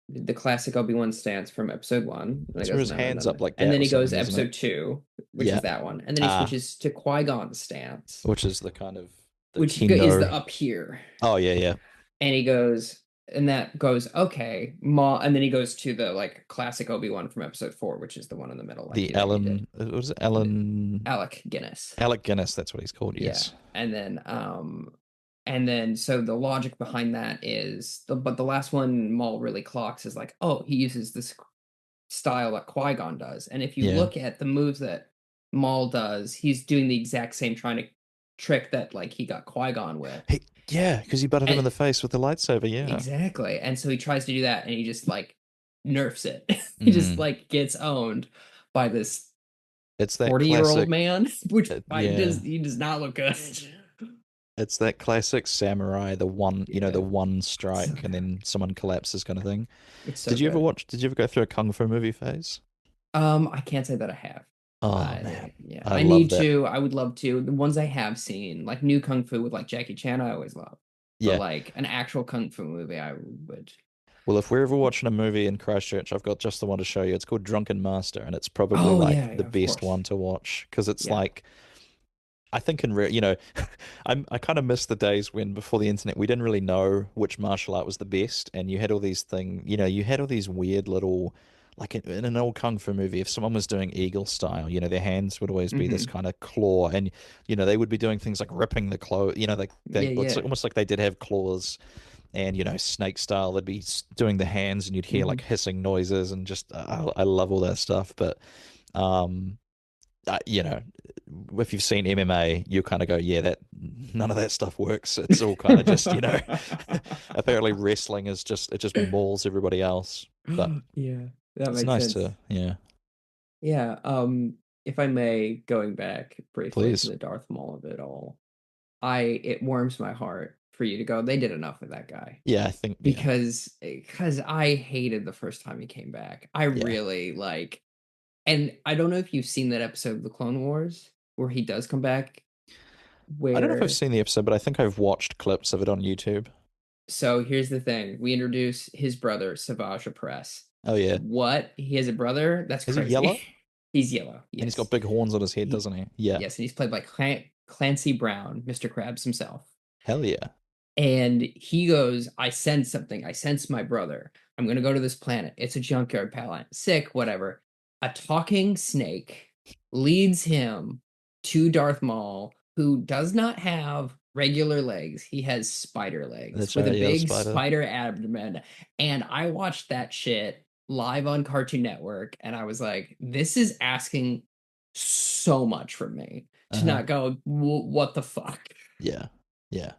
the classic Obi-Wan stance from episode one, and he It's where goes his no no hands no up no, like and that then or he goes something, isn't it? episode two, which Yeah. is that one, and then he Ah, switches to Qui-Gon's stance, which is the kind of the which is the kendo. up here, Oh yeah, yeah. and he goes, and that goes okay, Ma, and then he goes to the like classic Obi-Wan from episode four, which is the one in the middle, like The you did, Alan, what was it? Alan Alec Guinness. Alec Guinness. That's what he's called. Yeah. Yes. And then so the logic behind that is the last one Maul really clocks is like, oh, he uses this style that Qui-Gon does. And if you Yeah. look at the moves that Maul does, he's doing the exact same trying to trick that like he got Qui-Gon with. Yeah, because he butted him And in the face with the lightsaber. Yeah. exactly. And so he tries to do that and he just like nerfs it. He just Mm. like gets owned by this It's that 40-year-old classic. man, which Yeah. he does not look good. It's that classic samurai, the one, the Yeah. one So strike and good. then someone collapses kind of thing. It's so good. Did you ever go through a kung fu movie phase? I can't say that I have. Oh man, Yeah, I I love need that. to. I would love to. The ones I have seen, like new kung fu with like Jackie Chan, I always love. But Yeah. like an actual kung fu movie, I would. Well, if we're ever watching a movie in Christchurch, I've got just the one to show you. It's called Drunken Master, and it's probably Oh like yeah, the yeah, of best course. one to watch because it's Yeah. like I think in real, I kind of miss the days when before the internet we didn't really know which martial art was the best, and you had all these you had all these weird little, like in an old kung fu movie, if someone was doing eagle style, their hands would always be this Hmm. kind of claw, and they would be doing things like ripping the clothes, Yeah, it's yeah. almost like they did have claws, and snake style, they'd be doing the hands, and you'd hear like Hmm. hissing noises, and just I love all that stuff, but. Um, if you've seen MMA, you kind of go, yeah, that none of that stuff works. It's all kind of just, apparently wrestling is just it just mauls everybody else. But Yeah, that it's makes nice sense. to, yeah, Yeah. If I may, going back briefly to please. the Darth Maul of it all. it warms my heart for you to go, they did enough with that guy. Yeah, I think Because I hated the first time he came back. I yeah. really like, and I don't know if you've seen that episode of the Clone Wars where he does come back, I don't know if I've where seen the episode, but I think I've watched clips of it on YouTube. so here's the thing. We introduce his brother, Savage Press. Oh yeah. What? He has a brother? That's Is he crazy. yellow? He's yellow, And he's got yes. big horns on his head, He, doesn't he? Yeah. yes, and he's played by Clancy Brown, Mr. Krabs himself. Hell yeah. And he goes, I sense something. I sense my brother. I'm going to go to this planet. It's a junkyard planet. Sick, whatever. A talking snake leads him to Darth Maul, who does not have regular legs. He has spider legs That's with a right, yeah, the big spider. spider abdomen. And I watched that shit live on Cartoon Network. And I was like, this is asking so much from me to Uh-huh. not go, what the fuck? Yeah. Yeah.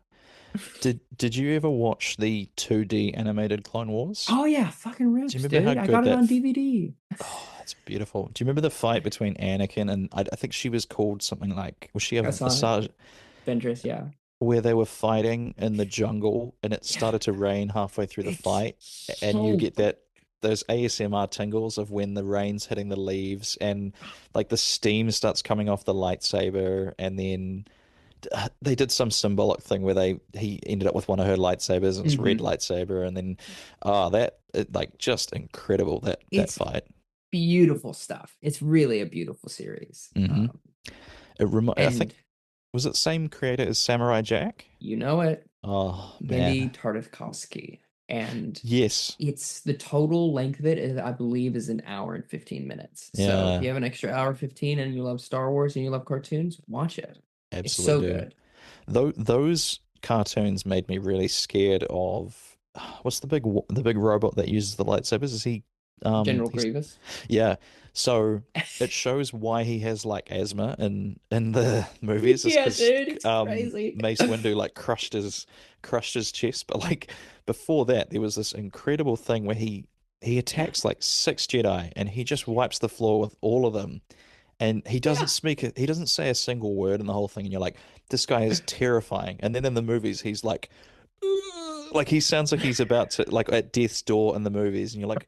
Did you ever watch the 2D animated Clone Wars? Oh yeah, fucking Do you rips, remember how dude. I good got it that on DVD. Oh, that's beautiful. Do you remember the fight between Anakin and I think she was called something like was she a I saw it. Visage Ventress, yeah. where they were fighting in the jungle and it Yeah. started to rain halfway through the It's fight and you so get that those ASMR tingles of when the rain's hitting the leaves and like the steam starts coming off the lightsaber and then they did some symbolic thing where he ended up with one of her lightsabers and it's red hmm lightsaber and then like just incredible that it's fight. beautiful stuff. It's really a beautiful series. Hmm. I think And was it same creator as Samurai Jack? you know it, Oh Genndy man. Tartakovsky. And Yes. it's the total length of it is, I believe, is an hour and 15 minutes. So if Yeah, you have an extra hour 15 and you love Star Wars and you love cartoons, watch it. It's absolutely so do. good. Though those cartoons made me really scared of what's the big robot that uses the lightsabers? Is he General he's Grievous. yeah. So it shows why he has like asthma in the movies is Yeah, because dude, it's crazy. Mace Windu like crushed his chest. But like before that, there was this incredible thing where he Yeah, attacks like six Jedi and he just wipes the floor with all of them. And yeah. he doesn't say a single word in the whole thing, and you're like, this guy is terrifying. And then in the movies, he's like, "Ugh," like he sounds like he's about to like at death's door in the movies, and you're like,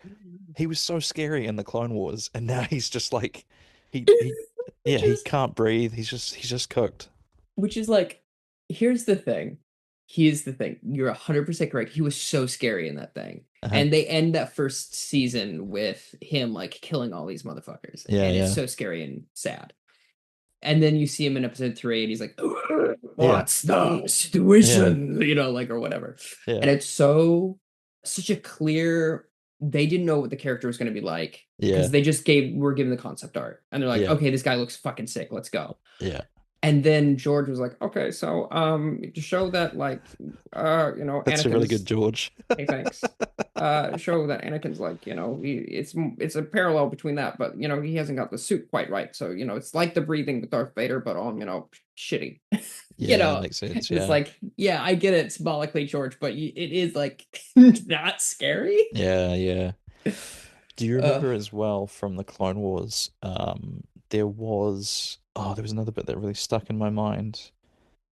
he was so scary in the Clone Wars, and now he's just like, he yeah, Which he is can't breathe. He's just cooked. which is like, here's the thing. Here's the thing. You're 100% correct. He was so scary in that thing. Uh-huh. And they end that first season with him like killing all these motherfuckers. Yeah, And it's yeah, so scary and sad. And then you see him in episode 3 and he's like, yeah, what's the yeah, situation? You know, like, or whatever. yeah, And it's such a clear, they didn't know what the character was going to be like yeah, because they just were given the concept art. And they're like, yeah, okay, this guy looks fucking sick. Let's go. yeah. And then George was like, okay, so to show that like That's a really good Anakin's George. hey thanks. Show that Anakin's like, it's a parallel between that, but he hasn't got the suit quite right. So, it's like the breathing with Darth Vader, but on, shitty. you Yeah, that know, makes sense. it's Yeah, like, yeah, I get it symbolically, George, but it is like not scary. yeah, yeah. Do you Uh remember as well from the Clone Wars? There was another bit that really stuck in my mind.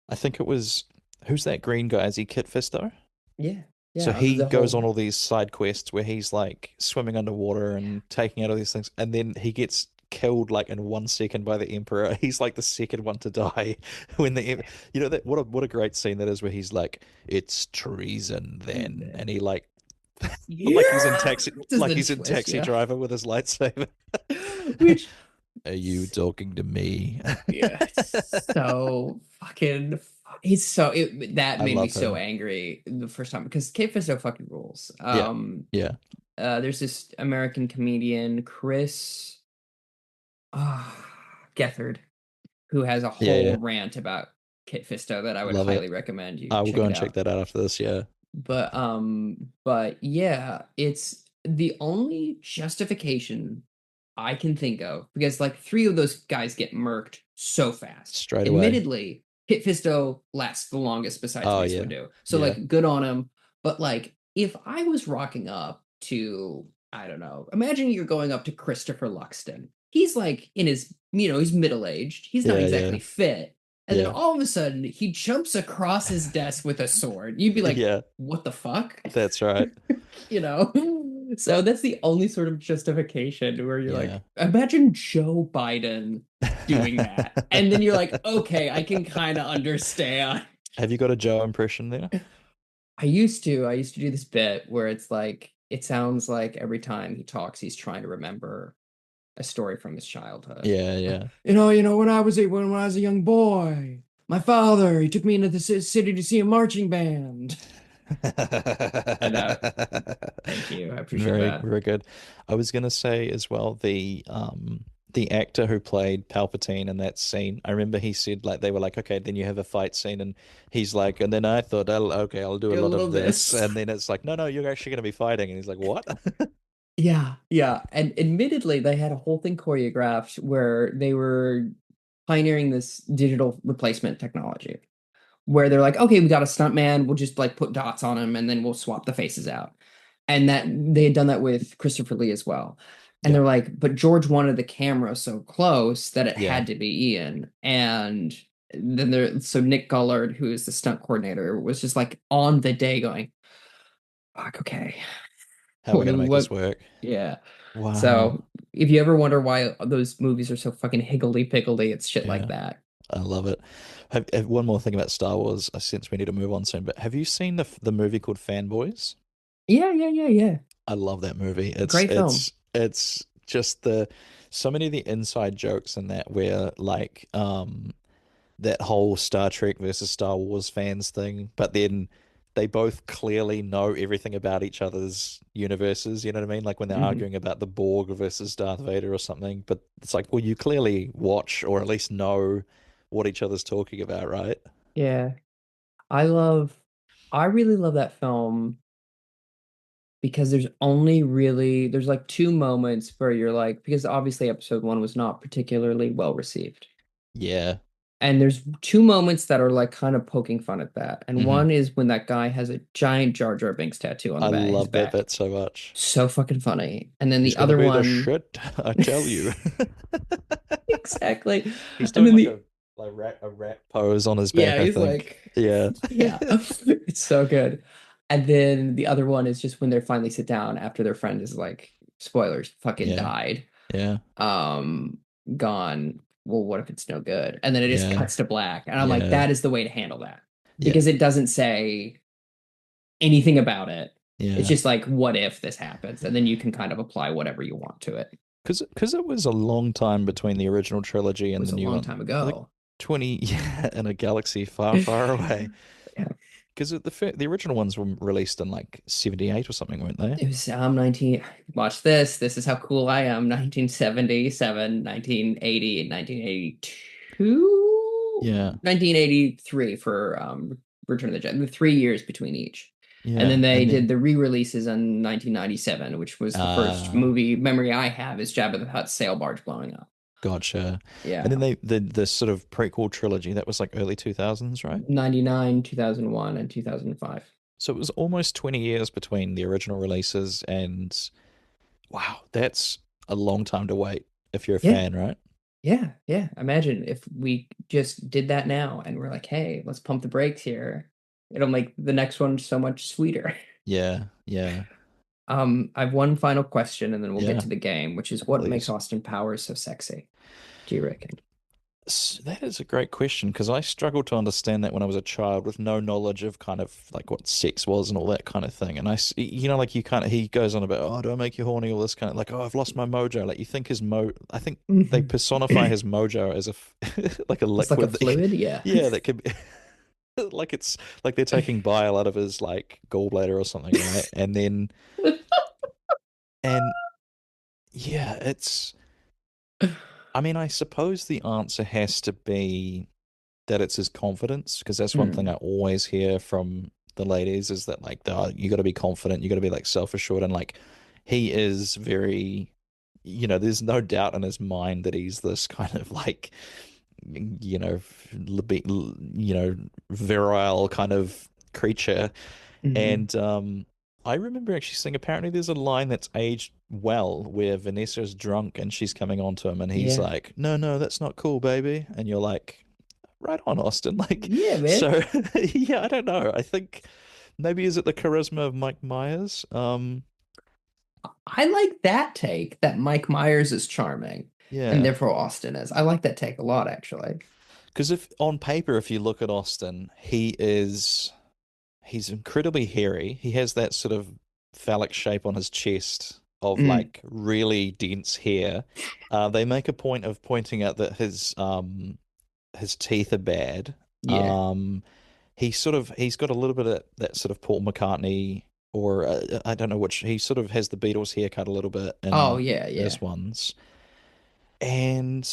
I think it was who's that green guy? Is he Kit Fisto? yeah, So yeah, he the goes whole on all these side quests where he's like swimming underwater and taking out all these things, and then he gets killed like in 1 second by the Emperor. He's like the second one to die when you know that what a great scene that is where he's like, it's treason then, and he like yeah, just like the he's in twist, Taxi yeah. Driver with his lightsaber. Which Are you talking to me? yeah, it's so fucking. He's so that I made me love so him. angry the first time because Kate Fisto fucking rules. Yeah, yeah, There's this American comedian Chris uh, Gethard who has a yeah, whole yeah. rant about Kit Fisto that I would Love highly it. recommend you I will check go it and check out. that out after this. Yeah, But yeah, it's the only justification I can think of because like three of those guys get murked so fast. straight away. Admittedly, Kit Fisto lasts the longest besides Oh Mace yeah, Windu. So yeah, like good on him. But like if I was rocking up to, I don't know, imagine you're going up to Christopher Luxton. He's like in his, he's middle-aged. He's not yeah, yeah. exactly fit, And then Yeah. all of a sudden, he jumps across his desk with a sword. You'd be like, Yeah, what the fuck? that's right. You know? So that's the only sort of justification where you're Yeah. like, imagine Joe Biden doing that. And then you're like, okay, I can kind of understand. Have you got a Joe impression there? I used to do this bit where it's like, it sounds like every time he talks, he's trying to remember a story from his childhood. Yeah, Like, yeah. when I was a young boy, my father, he took me into the city to see a marching band. And thank you. I appreciate Very, that. very good. I was gonna say as well, the actor who played Palpatine in that scene, I remember he said like they were like, okay, then you have a fight scene and he's like, and then I thought I'll do a Do a lot little of this. this. And then it's like, no, you're actually gonna be fighting. And he's like, what? Yeah, yeah. And admittedly, they had a whole thing choreographed where they were pioneering this digital replacement technology, where they're like, okay, we got a stunt man, we'll just like put dots on him and then we'll swap the faces out. And that they had done that with Christopher Lee as well. And Yeah, they're like, but George wanted the camera so close that it yeah. had to be Ian. And then so Nick Gullard, who is the stunt coordinator, was just like on the day going, fuck, okay. How are we What gonna do make this what work? yeah. Wow. So if you ever wonder why those movies are so fucking higgledy-piggledy, it's shit like Yeah, that. I love it. One more thing about Star Wars, since we need to move on soon, but have you seen the movie called Fanboys? Yeah, yeah, yeah, yeah. I love that movie. It's Great film. it's it's just the so many of the inside jokes in that where like that whole Star Trek versus Star Wars fans thing, but then they both clearly know everything about each other's universes, you know what I mean? Like when they're Hmm. arguing about the Borg versus Darth Vader or something, but it's like, well, you clearly watch or at least know what each other's talking about, right? Yeah. I love I really love that film because there's like two moments where you're like, because obviously episode one was not particularly well received. Yeah. And there's two moments that are like kind of poking fun at that. And Hmm. one is when that guy has a giant Jar Jar Binks tattoo on I his love that back. bit so much. So fucking funny. And then He's the gonna other be the one, shit, I tell you. exactly. He's And doing then like the a rat pose on his back, yeah, I he's think. like, Yeah. yeah, it's so good. And then the other one is just when they finally sit down after their friend is like, spoilers, fucking Yeah. died, Yeah. um, gone. Well, what if it's no good? And then it just Yeah. cuts to black. And I'm like, Yeah. that is the way to handle that Yeah. because it doesn't say anything about it. It's Yeah. just like, what if this happens? And then you can kind of apply whatever you want to it. Because it was a long time between the original trilogy It and was the a new long one. time Like ago. 20, yeah, in a galaxy far, far away. Yeah. Because the original ones were released in like 78 or something, weren't they? It was, I'm 19. Watch this. This is how cool I am. 1977, 1980, and 1982, Yeah. 1983 for Return of the Jedi. The 3 years between each. And then Yeah. they And did then the re-releases in 1997, which was the first uh movie memory I have is Jabba the Hutt's sail barge blowing up. gotcha. And then Yeah. the sort of prequel trilogy, that was like early 2000s, right? 99, 2001, and 2005. So it was almost 20 years between the original releases and wow, that's a long time to wait if you're a Yeah. fan, right? Yeah, yeah. Imagine if we just did that now and we're like, hey, let's pump the brakes here. It'll make the next one so much sweeter. Yeah, yeah, I have one final question and then we'll get yeah, to the game, which is what makes please. Austin Powers so sexy, do you reckon? That is a great question because I struggled to understand that when I was a child with no knowledge of kind of like what sex was and all that kind of thing. And like you kind of, he goes on about, oh, do I make you horny? All this kind of like, oh, I've lost my mojo. Like you think I think they Mhm. personify his mojo as a, like a It's like a liquid. fluid, yeah. Yeah, that could be like it's like they're taking bile out of his like gallbladder or something, right? And yeah, I mean, I suppose the answer has to be that it's his confidence, because that's one thing I Hmm. always hear from the ladies is that like you got to be confident, you got to be like self-assured, and like he is very, there's no doubt in his mind that he's this kind of like, you know, virile kind of creature. Hmm. And I remember actually seeing apparently there's a line that's aged well where Vanessa's drunk and she's coming on to him and he's Yeah. like, no, that's not cool, baby. And you're like, right on, Austin. Like, Yeah, man. so yeah, I don't know. I think maybe is it the charisma of Mike Myers? I like that take that Mike Myers is charming and Yeah. therefore Austin is. I like that take a lot, actually. Because if on paper, if you look at Austin, he's incredibly hairy. He has that sort of phallic shape on his chest of Mm, like really dense hair. They make a point of pointing out that his teeth are bad. yeah. Um, he's got a little bit of that sort of Paul McCartney or I don't know which. He sort of has the Beatles haircut a little bit Oh, in yeah, yeah. this ones, and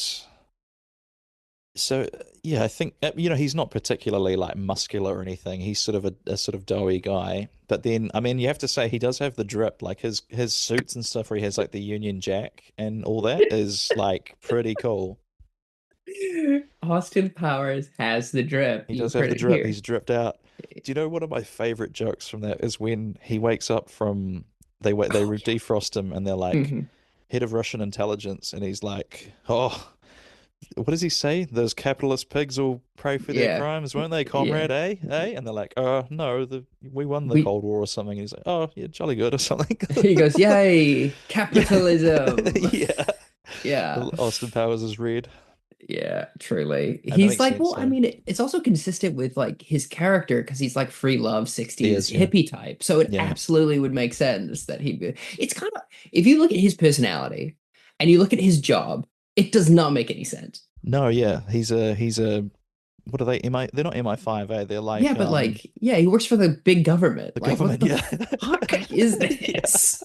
so yeah, I think he's not particularly like muscular or anything. He's sort of a sort of doughy guy. But then I mean, you have to say he does have the drip. Like his suits and stuff where he has like the Union Jack and all that is like pretty cool. Austin Powers has the drip. He You does have heard the it drip. here. He's dripped out. Do you know one of my favorite jokes from that is when he wakes up from they Oh, defrost him and they're yeah. like Mhm. head of Russian intelligence and he's like, oh, what does he say? Those capitalist pigs will pay for their Yeah. crimes, won't they, Yeah. comrade? Eh? Eh? And they're like, no, we won the We Cold War or something. And he's like, oh, yeah, jolly good or something. he goes, "Yay, Yeah, capitalism." yeah. Yeah. Austin Powers is red, Yeah, truly. and that He's makes like, sense well, I though. mean, it's also consistent with like his character because he's like free love He 60s is, yeah, hippie type. So it yeah. absolutely would make sense that he'd be. It's kind of, if you look at his personality and you look at his job, it does not make any sense. No, yeah, he's a what are they? MI? They're not MI5, eh? They're Yeah, like but like, yeah, he works for the big government. the Like, what government, the yeah. fuck is Yeah. this?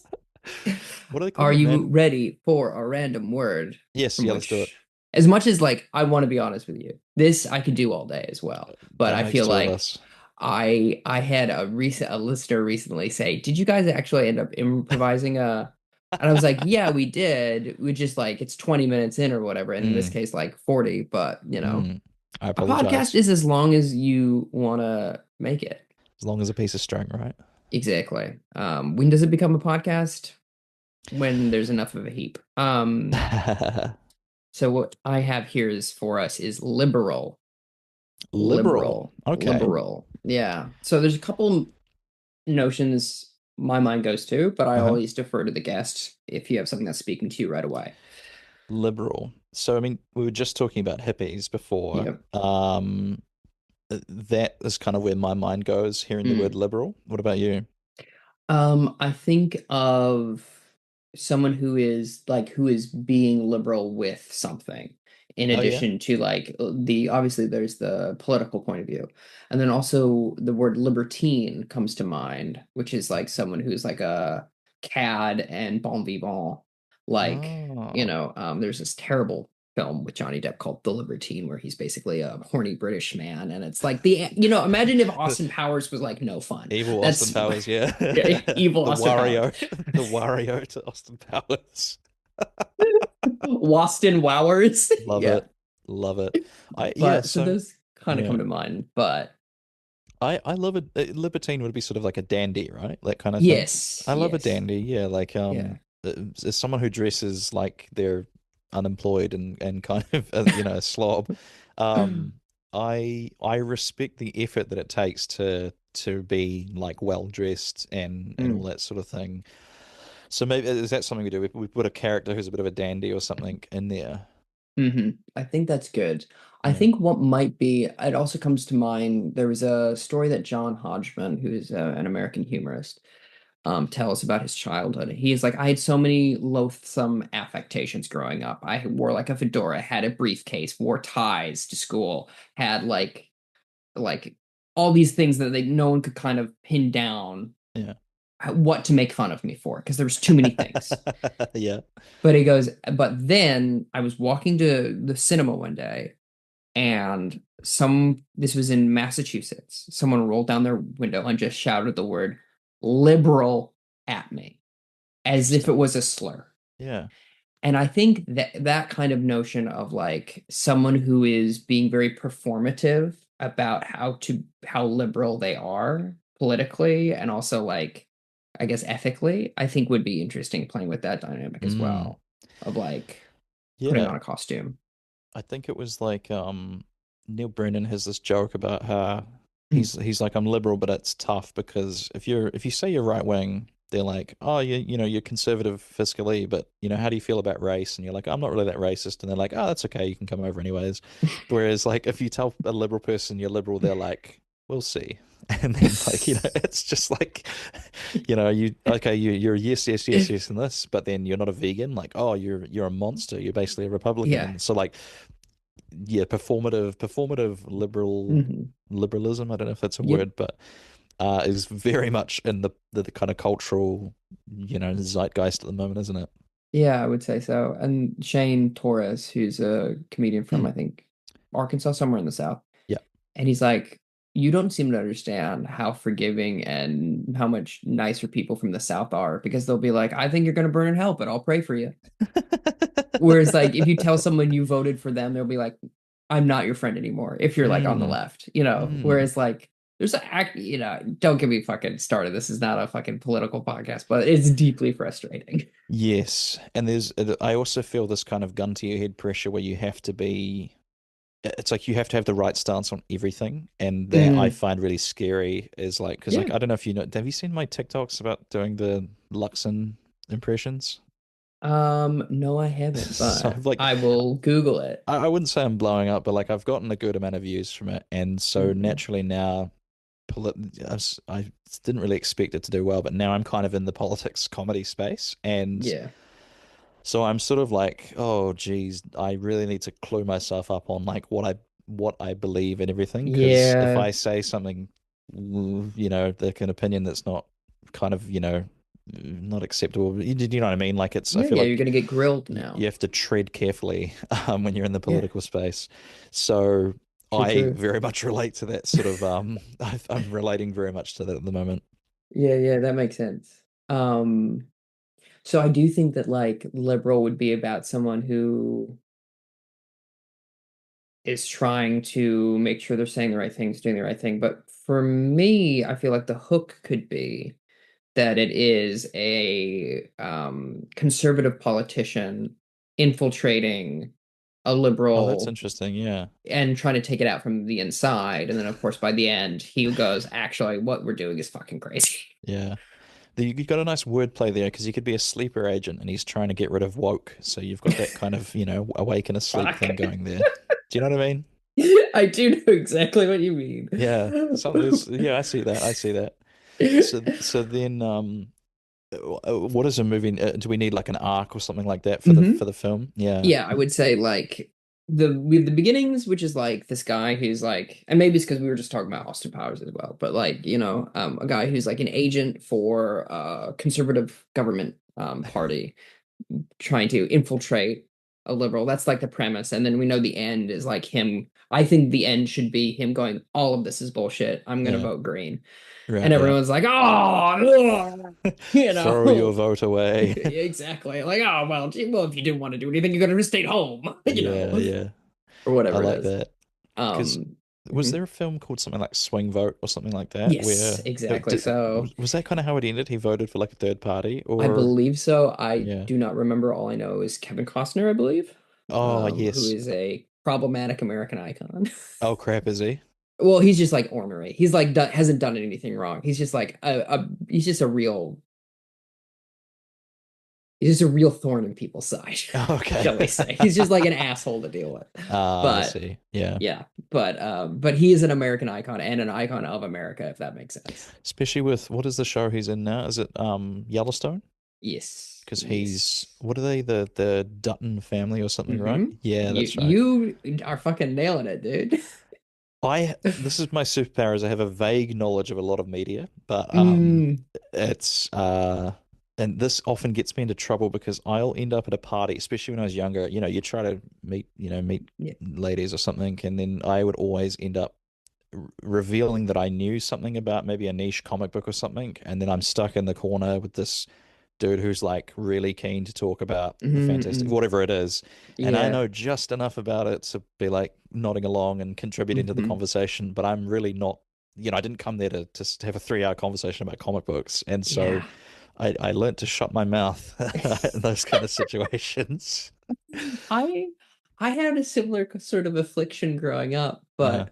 What are they Are called, you man? ready for a random word Yes, from yeah, let's do it. which, as much as like, I want to be honest with you, this I could do all day as well. But That I makes feel two of like us. I had a listener recently say, "Did you guys actually end up improvising a?" And I was like, "Yeah, we did. We just like it's 20 minutes in or whatever, and in this Mm, case, like 40. But mm. I a podcast apologize. is as long as you want to make it. As long as a piece of string, right? Exactly. When does it become a podcast? When there's enough of a heap. So what I have here is for us is liberal, Liberal. Okay. liberal. Yeah. So there's a couple notions my mind goes to, but I Uh-huh. always defer to the guest if you have something that's speaking to you right away. Liberal. So, I mean, we were just talking about hippies before. Yeah. That is kind of where my mind goes hearing the word Mm. liberal. What about you? I think of someone who is being liberal with something, in Oh, yeah. addition to like the obviously there's the political point of view. And then also the word libertine comes to mind, which is like someone who's like a cad and bon vivant. Like, Oh. there's this terrible film with Johnny Depp called The Libertine, where he's basically a horny British man, and it's like imagine if Austin Powers was like no fun. Evil Austin That's Powers, yeah. yeah, evil The Austin Powers. Wario. The Wario to Austin Powers. Waston Wowers. Love Yeah. it. Love it. Yeah, But so so those kind of yeah. come to mind. But I love it. Libertine would be sort of like a dandy, right? That kind of thing. yes, I love a yes. dandy. Yeah, like Yeah. as someone who dresses like they're unemployed and kind of a slob. Um, I respect the effort that it takes to be like well dressed and all Mm, that sort of thing. So maybe is that something we do? We put a character who's a bit of a dandy or something in there. I think that's good. I Yeah. think what might be, it also comes to mind, there was a story that John Hodgman, who is an American humorist, tells about his childhood. He's like, I had so many loathsome affectations growing up. I wore like a fedora, had a briefcase, wore ties to school, had like all these things that no one could kind of pin down Yeah. what to make fun of me for because there was too many things. Yeah. But he goes, but then I was walking to the cinema one day and this was in Massachusetts. Someone rolled down their window and just shouted the word liberal at me as if it Interesting. was a slur. Yeah. And I think that kind of notion of like someone who is being very performative about how liberal they are politically and also like I guess ethically, I think would be interesting playing with that dynamic as Mm. well of like putting Yeah. on a costume. I think it was like Neil Brennan has this joke about how Mm. he's like, I'm liberal, but it's tough because if you say you're right wing, they're like, oh, you know, you're conservative fiscally, but you know, how do you feel about race? And you're like, I'm not really that racist, and they're like, oh, that's okay, you can come over anyways. Whereas like if you tell a liberal person you're liberal, they're like, we'll see. And then like, you know, it's just like, you know, you okay, you're yes, yes, yes, yes, and this, but then you're not a vegan, like, oh, you're a monster, you're basically a Republican. Yeah. And so like, yeah, performative Hmm. liberalism, I don't know if that's a Yep. word, but is very much in the kind of cultural, you know, zeitgeist at the moment, isn't it? Yeah, I would say so. And Shane Torres, who's a comedian from, Mm. I think, Arkansas, somewhere in the South. Yeah. And he's like, you don't seem to understand how forgiving and how much nicer people from the South are because they'll be like, I think you're going to burn in hell, but I'll pray for you. Whereas, like, if you tell someone you voted for them, they'll be like, I'm not your friend anymore if you're like on the Mm. left, you know? Mm. Whereas, like, there's a act, you know, don't get me fucking started. This is not a fucking political podcast, but it's deeply frustrating. Yes, and I also feel this kind of gun to your head pressure where you have to be. It's like you have to have the right stance on everything, and that I Mm, find really scary. Is like because like yeah. I don't know if you know. Have you seen my TikToks about doing the Luxon impressions? No, I haven't, So but like I will Google it. I wouldn't say I'm blowing up, but like I've gotten a good amount of views from it, and so Hmm. naturally now, I didn't really expect it to do well, but now I'm kind of in the politics comedy space, and Yeah. so I'm sort of like, oh geez, I really need to clue myself up on like what I believe and everything, because if Yeah. I say something, you know, like an opinion that's not kind of, you know, not acceptable, you know what I mean? Like it's, I Yeah, feel yeah, you're like gonna get grilled you now. have to tread carefully when you're in the Yeah, political space. So true, I true. very much relate to that sort of I'm relating very much to that at the moment. Yeah, yeah, that makes sense. Um, so I do think that like liberal would be about someone who is trying to make sure they're saying the right things, doing the right thing. But for me, I feel like the hook could be that it is a conservative politician infiltrating a Oh, that's liberal interesting. Yeah. and trying to take it out from the inside. And then, of course, by the end, he goes, actually, what we're doing is fucking crazy. Yeah. You got a nice wordplay there because he could be a sleeper agent and he's trying to get rid of woke. So you've got that kind of, you know, awake and asleep Fuck. thing going there. Do you know what I mean? I do know exactly what you mean. Yeah. Something is, yeah, I see that. I see that. So then what is a movie? Do we need like an arc or something like that Hmm. for the film? Yeah. Yeah, I would say like the beginnings, which is like this guy who's like, and maybe it's because we were just talking about Austin Powers as well, but like, you know, a guy who's like an agent for a conservative government party trying to infiltrate a liberal. That's like the premise. And then we know the end is like him. I think the end should be him going, all of this is bullshit. I'm gonna Yeah. vote green. Right, And yeah. everyone's like, oh, you Throw your know. vote away. Exactly. Like, oh well, gee, well, if you didn't want to do anything, you could have just stayed home, you Yeah, know, yeah. or I whatever it like is. that. Because Um, was mhm. there a film called something like Swing Vote or something like that Yes, where exactly. So was that kind of how it ended? He voted for like a third party I or believe so. I yeah. do not remember. All I know is Kevin Costner, I believe, Oh, who yes. is a problematic American icon. Oh crap, is he? Well, he's just like ornery. He's like hasn't done anything wrong. He's just like he's just a real he's just a real thorn in people's side, Okay. shall we say. He's just like an asshole to deal with. Ah, I But see. Yeah. yeah, but he is an American icon and an icon of America, if that makes sense. Especially with what is the show he's in now? Is it Yellowstone? Yes. Because he's Yes. what are they, the Dutton family or something, right? Mm-hmm. Yeah, You that's right. you are fucking nailing it, dude. I this is my superpower is I have a vague knowledge of a lot of media, but Mm, it's and this often gets me into trouble because I'll end up at a party, especially when I was younger, you know, you try to meet, you know, meet yeah. ladies or something, and then I would always end up revealing that I knew something about maybe a niche comic book or something, and then I'm stuck in the corner with this dude who's like really keen to talk about the fantastic Mm-mm. whatever it is, and I Yeah. know just enough about it to be like nodding along and contributing to the Hmm. conversation, but I'm really not, you know, I didn't come there to just have a 3 hour conversation about comic books, and so Yeah. I learned to shut my mouth in those kind of situations. I I had a similar sort of affliction growing up. Uh-huh.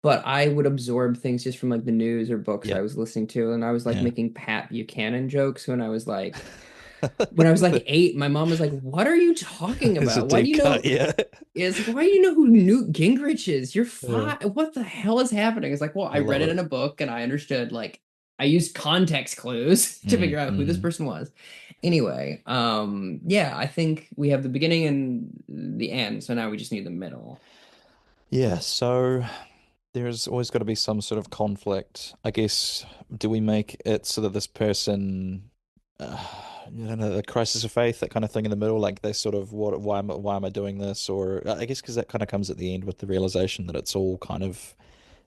But I would absorb things just from like the news or books I Yeah. was listening to, and I was like Yeah. making Pat Buchanan jokes when I was like 8. My mom was like, "What are you talking It's a about? Why do deep you cut, know?" yeah. It's like, "Why do you know who Newt Gingrich is? You're Yeah. five. What the hell is happening?" It's like, "Well, I I read love it it. in a book and I understood like I used context clues to figure out who this Mm. person was." Anyway, yeah, I think we have the beginning and the end, so now we just need the middle. Yeah, so there's always got to be some sort of conflict. I guess, do we make it so that this person, uh, you know, the crisis of faith, that kind of thing in the middle, like they sort of, why am I doing this? Or I guess because that kind of comes at the end with the realization that it's all kind of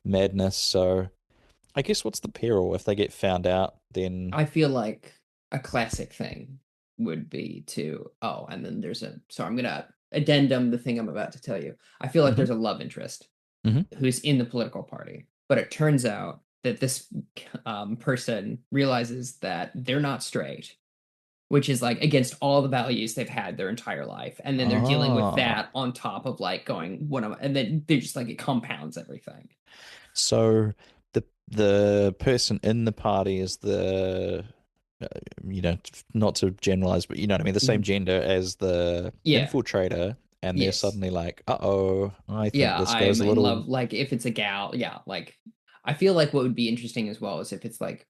madness. So I guess what's the peril if they get found out? Then I feel like a classic thing would be to, oh, and then there's a, so I'm gonna addendum the thing I'm about to tell you. I feel like hmm there's a love interest hmm who's in the political party, but it turns out that this person realizes that they're not straight, which is like against all the values they've had their entire life, and then they're dealing with Ah, that on top of like going, what am I, and then they're just like it compounds everything. so the person in the party is the uh, not to generalize, but you know what I mean, the same Mhm. gender as the Yeah. infiltrator, and they're Yes. suddenly like, uh-oh, I think Yeah, this goes I'm a in little, love. Like if it's a gal, yeah, like I feel like what would be interesting as well is if it's like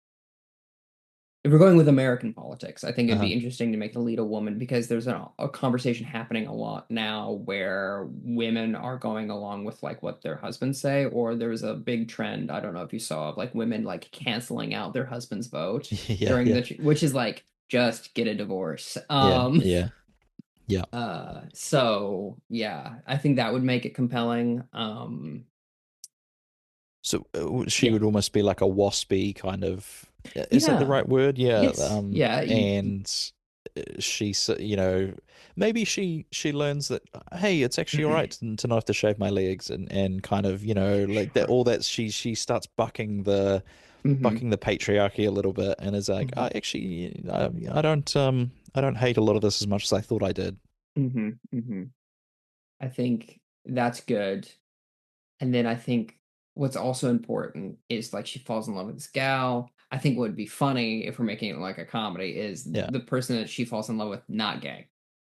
if we're going with American politics, I think it'd uh, be interesting to make the lead a woman because there's a conversation happening a lot now where women are going along with like what their husbands say, or there's a big trend, I don't know if you saw, of like women like canceling out their husband's vote yeah, during yeah, the, which is like just get a divorce. yeah, yeah, yeah. So yeah, I think that would make it compelling. So she Yeah. would almost be like a waspy kind of, is that the Yeah. right word? Yeah. Yes. Yeah. And maybe she learns that, hey, it's actually all right to not have to shave my legs, and kind of, like that, Sure. all that she starts Hmm. bucking the patriarchy a little bit, and is like, Hmm. I don't hate a lot of this as much as I thought I did. Hmm. Hmm. I think that's good. And then I think what's also important is like she falls in love with this gal. I think what would be funny if we're making it like a comedy is Yeah. the person that she falls in love with not gay,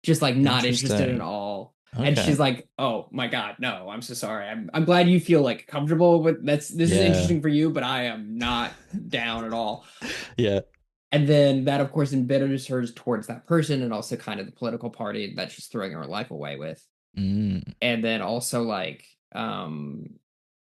just like not interested at Interesting. all. And Okay. she's like, "Oh my God, no! I'm so sorry. I'm glad you feel like comfortable with that's this is Yeah. interesting for you, but I am not down at all." Yeah. And then that, of course, embitters her towards that person and also kind of the political party that she's throwing her life away with. Mm. And then also like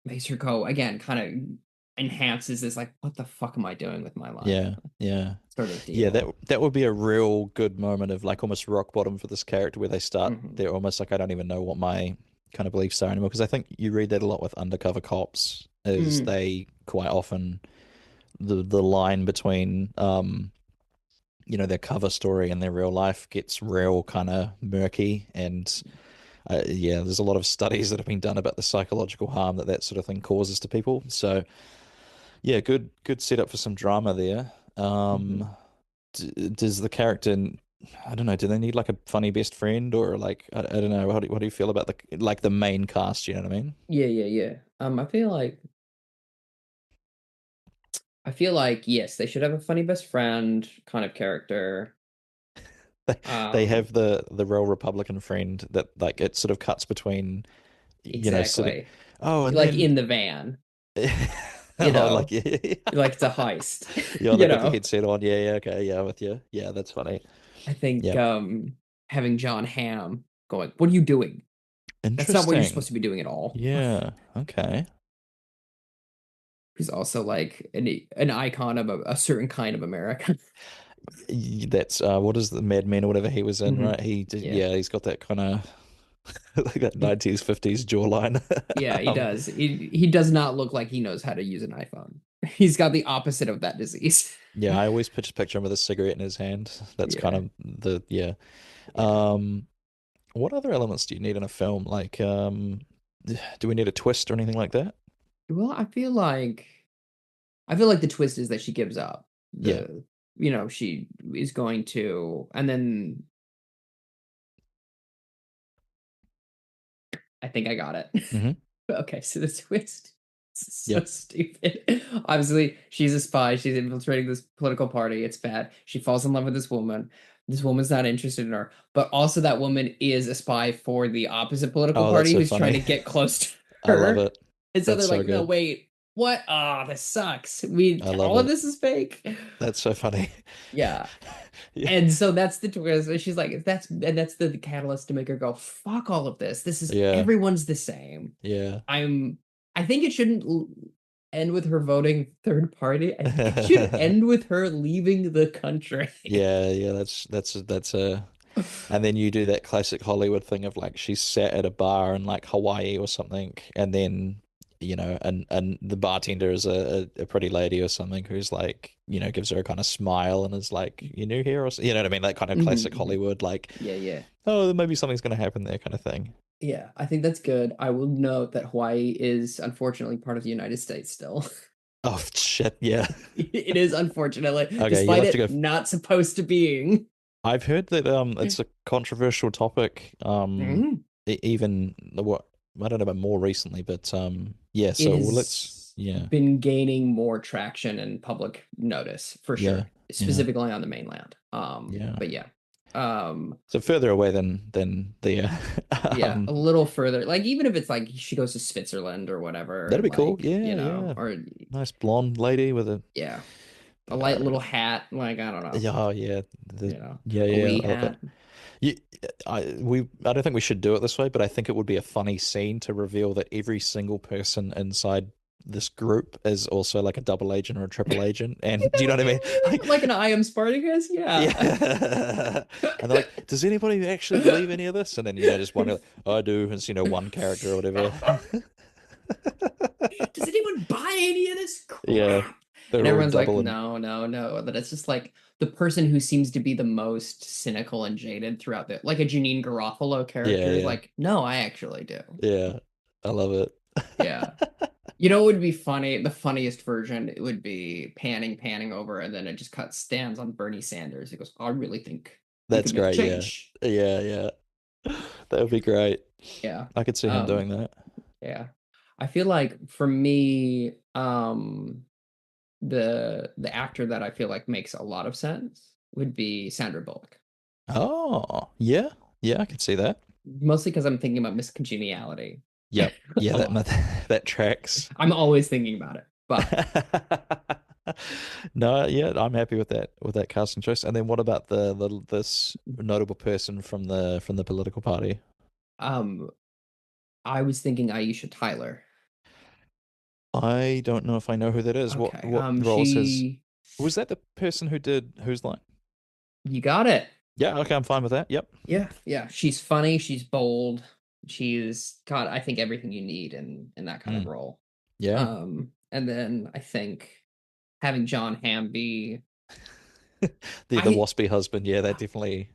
makes her go again, kind of enhances this like, what the fuck am I doing with my life? Yeah, yeah, Sort of yeah. That deal. that would be a real good moment of like almost rock bottom for this character, where they start. Hmm. They're almost like, I don't even know what my kind of beliefs are anymore. Because I think you read that a lot with undercover cops, is Mm. they quite often, the line between their cover story and their real life gets real kind of murky, and yeah, there's a lot of studies that have been done about the psychological harm that sort of thing causes to people. So yeah, good setup for some drama there. Hmm. Does the character, I don't know, do they need like a funny best friend, or like, I don't know, what do you feel about the main cast, you know what I mean? Yeah, yeah, yeah. I feel like yes, they should have a funny best friend kind of character. They they Um, have the real Republican friend that, like, it sort of cuts between, sitting, exactly. oh, and Like then in the van, you oh, like, know, yeah, like it's a heist, yeah, you they got the know. headset on, yeah, yeah, okay, yeah, with you, yeah, that's funny. I think Yeah, having John Hamm going, "What are you doing? That's not what you're interesting. supposed to be doing at all." Yeah, okay. Who's also like an icon of a certain kind of America. That's what is the Mad Men or whatever he was in, Hmm. right? He did, Yeah. yeah, he's got that kind of like that He, 90s 50s jawline. yeah, he um, does. He does not look like he knows how to use an iPhone. He's got the opposite of that disease. yeah, I always picture him with a cigarette in his hand. That's kind Yeah. of the, yeah. Yeah. Um, what other elements do you need in a film? Like, do we need a twist or anything like that? Well, I feel like the twist is that she gives up. Yeah. She is going to, and then I think I got it. hmm Okay, so the twist is so Yep. stupid. Obviously, she's a spy. She's infiltrating this political party. It's bad. She falls in love with this woman. This woman's not interested in her, but also that woman is a spy for the opposite political Oh, that's party so who's trying funny. to get close to I love her. it. And so That's they're so like, no, good. wait, what? Ah, this sucks. I love All of it. this is fake. That's so funny. Yeah. Yeah. And so that's the twist. And she's like, that's the catalyst to make her go, fuck all of this. This is Yeah. everyone's the same. Yeah. I think it shouldn't end with her voting third party. I think it should end with her leaving the country. Yeah, yeah, that's a and then you do that classic Hollywood thing of like she's sat at a bar in like Hawaii or something, and then and the bartender is a pretty lady or something who's like, gives her a kind of smile and is like, you new here, or you know what I mean? That kind of Mhm, classic mhm. Hollywood, like, Yeah, yeah. oh, maybe something's gonna happen there kind of thing. Yeah, I think that's good. I will note that Hawaii is unfortunately part of the United States still. Oh shit, yeah. It is unfortunately, Okay, you'll despite have to it go. not supposed to being. I've heard that it's a controversial topic. Mhm. Even what I don't know about more recently, but yeah. It So well, let's has yeah, been gaining more traction and public notice for yeah, sure, yeah, specifically on the mainland. yeah. But yeah. Um, So further away than the yeah, a little further. Like even if it's like she goes to Switzerland or whatever, that'd and be cool. like, Yeah, yeah. or Nice blonde lady with a yeah, a light uh, little hat, like I don't know, yeah, oh, yeah, yeah, a yeah. wee I love it. hat. You, I don't think we should do it this way, but I think it would be a funny scene to reveal that every single person inside this group is also like a double agent or a triple agent. And do you know what I mean? Like, Like an I am Spartacus, yeah. yeah. And they're like, does anybody actually believe any of this? And then, just one, like, I do. It's, one character or whatever. Does anyone buy any of this Yeah. crap? And They're all everyone's like, double and no, no, no. That it's just like the person who seems to be the most cynical and jaded throughout like a Janine Garofalo yeah, character is yeah, like, no, I actually do. yeah. I love it. Yeah. You know, it would be funny. The funniest version it would be panning over, and then it just cuts stands on Bernie Sanders. He goes, I really think we That's could make a great. Yeah. change. Yeah, yeah. That would be great. Yeah. I could see him doing that. Yeah. I feel like for me, the actor that I feel like makes a lot of sense would be Sandra Bullock. Oh, yeah. Yeah, I can see that. Mostly because I'm thinking about Miss Congeniality. Yep. Yeah, Oh, that tracks. I'm always thinking about it. But No, yeah, I'm happy with that casting choice. And then what about this notable person from the political party? um I was thinking Aisha Tyler. I don't know if I know who that is. Okay. What roles has She was that the person who did Who's Line? You got it. Yeah, okay, I'm fine with that. Yep. Yeah, yeah. She's funny, she's bold. She's got, I think, everything you need in that kind of Mm, role. yeah. And then I think having John Hamm be The I waspy husband, yeah, that definitely.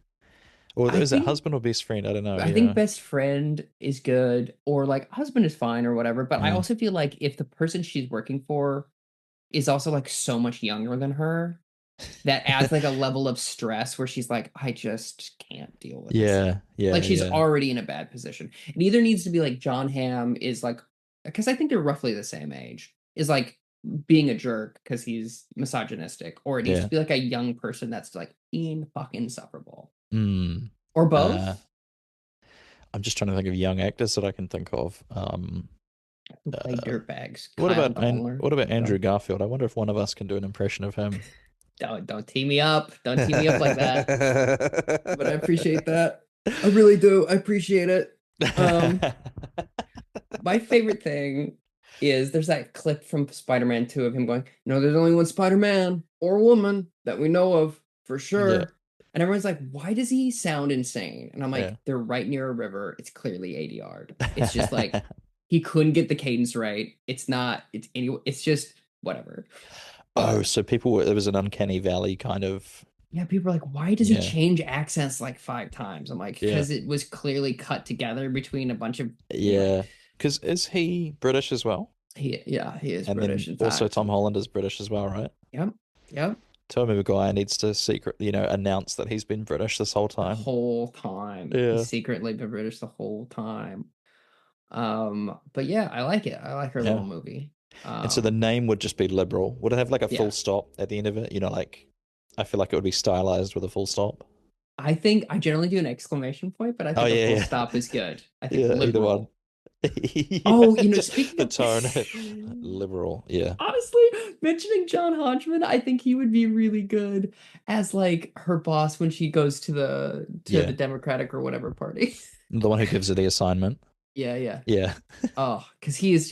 Or I is it think husband or best friend? I don't know. I think Yeah. best friend is good, or like husband is fine or whatever. But I Yeah. also feel like if the person she's working for is also like so much younger than her, that adds like a level of stress where she's like, I just can't deal with this. Yeah, yeah, Like she's yeah, already in a bad position. It either needs to be like John Hamm is like, because I think they're roughly the same age, is like being a jerk because he's misogynistic, or it needs to yeah. be like a young person that's like in fucking insufferable, Mm. or Uh, both. I'm just trying to think of young actors that I can think of. Who play Uh, dirtbags? Kyle Gallner. what about Andrew Go. Garfield? I wonder if one of us can do an impression of him. Don't tee me up. Don't tee me up like that. But I appreciate that. I really do. I appreciate it. My favorite thing is there's that clip from Spider-Man 2 of him going, no, there's only one Spider-Man or woman that we know of for Yeah, sure. And everyone's like, why does he sound insane? And I'm yeah. like, they're right near a river. It's clearly ADR'd. It's just like he couldn't get the cadence right. It's just whatever. Oh, But so it was an uncanny valley kind of. yeah, people are like, why does he Yeah, change accents like 5 times? I'm like, yeah, because it was clearly cut together between a bunch of anyway. yeah. Because is he British as well? He is And British, then in also fact. Tom Holland is British as well, right? Yep. Yep. Tobey Maguire needs to announce that he's been British this whole The time. whole time. He's Yeah. secretly been British the whole time. But yeah, I like it. I like her little Yeah. movie. And so the Um, name would just be liberal. Would it have like a full yeah. stop at the end of it? Like I feel like it would be stylized with a full stop. I think I generally do an exclamation point, but I Oh think a full yeah, stop is good. I think yeah, either one. liberal. Yeah, Oh, speaking the of tone, liberal. Yeah, honestly, mentioning John Hodgman, I think he would be really good as like her boss when she goes to the yeah. Democratic or whatever party. The one who gives her the assignment. Yeah, yeah. Yeah, Oh, because he is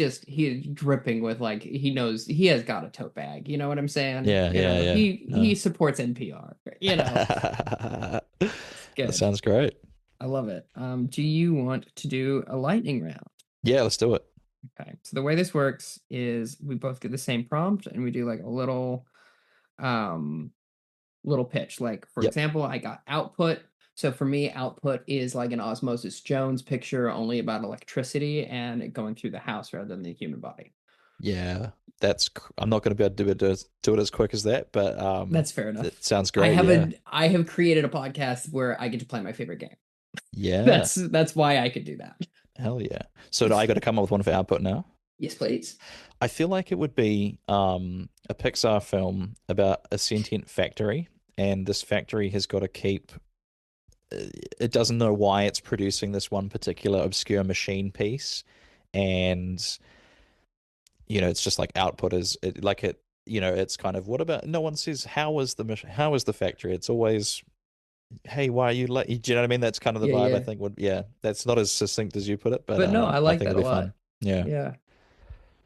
dripping with like he knows he has got a tote bag. You know what I'm saying? yeah, yeah, yeah. He supports NPR. It's That good. sounds great. I love it. Do you want to do a lightning round? Yeah, let's do it. Okay. So the way this works is we both get the same prompt and we do like a um little pitch. Like for Yep. example, I got output. So for me, output is like an Osmosis Jones picture only about electricity and it going through the house rather than the human body. Yeah, I'm not going to be able to do it as quick as that, but That's fair enough. it sounds great. Yeah, I have created a podcast where I get to play my favorite game. yeah, That's why I could do that. hell yeah. So do I got to come up with one for output now? Yes, please. I feel like it would be a Pixar film about a sentient factory, and this factory has got to keep. It doesn't know why it's producing this one particular obscure machine piece, and it's just like output is it, like it. It's kind of what about no one says how is the factory? It's always hey, why are you late? Do you know what I mean? That's kind of the Yeah, vibe I yeah. think would yeah. That's not as succinct as you put it, but But no, I I like think that it'd a be fun. lot. Yeah. Yeah.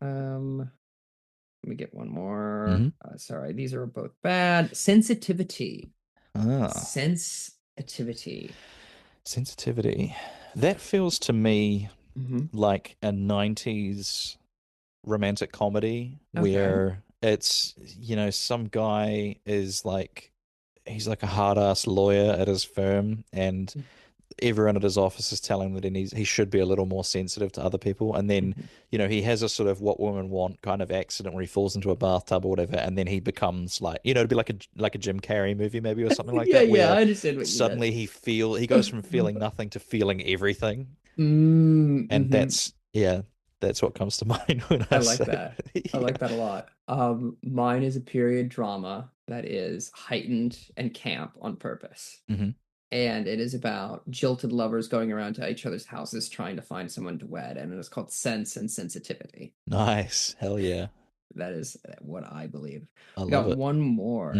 Um, Let me get one more. Hmm. Sorry, these are both bad. Sensitivity. Ah. Sensitivity. Sensitivity. That feels to me Hmm. like a 90s romantic comedy Okay. where it's, some guy is like, he's like a hard ass lawyer at his firm, and everyone at his office is telling him that he should be a little more sensitive to other people. And then, Mhm. he has a sort of what women want kind of accident where he falls into a bathtub or whatever, and then he becomes like, it'd be like a Jim Carrey movie maybe or something like Yeah, that, yeah, where I understand what you meant. suddenly he goes from feeling nothing to feeling everything. And Mm-hmm. that's what comes to mind when I I like say that. it. I like Yeah. that a lot. Mine is a period drama that is heightened and camp on purpose. Hmm. And it is about jilted lovers going around to each other's houses trying to find someone to wed, and it is called Sense and Sensitivity. Nice. Hell yeah. That is what I believe. I We love got it. one Hmm. more.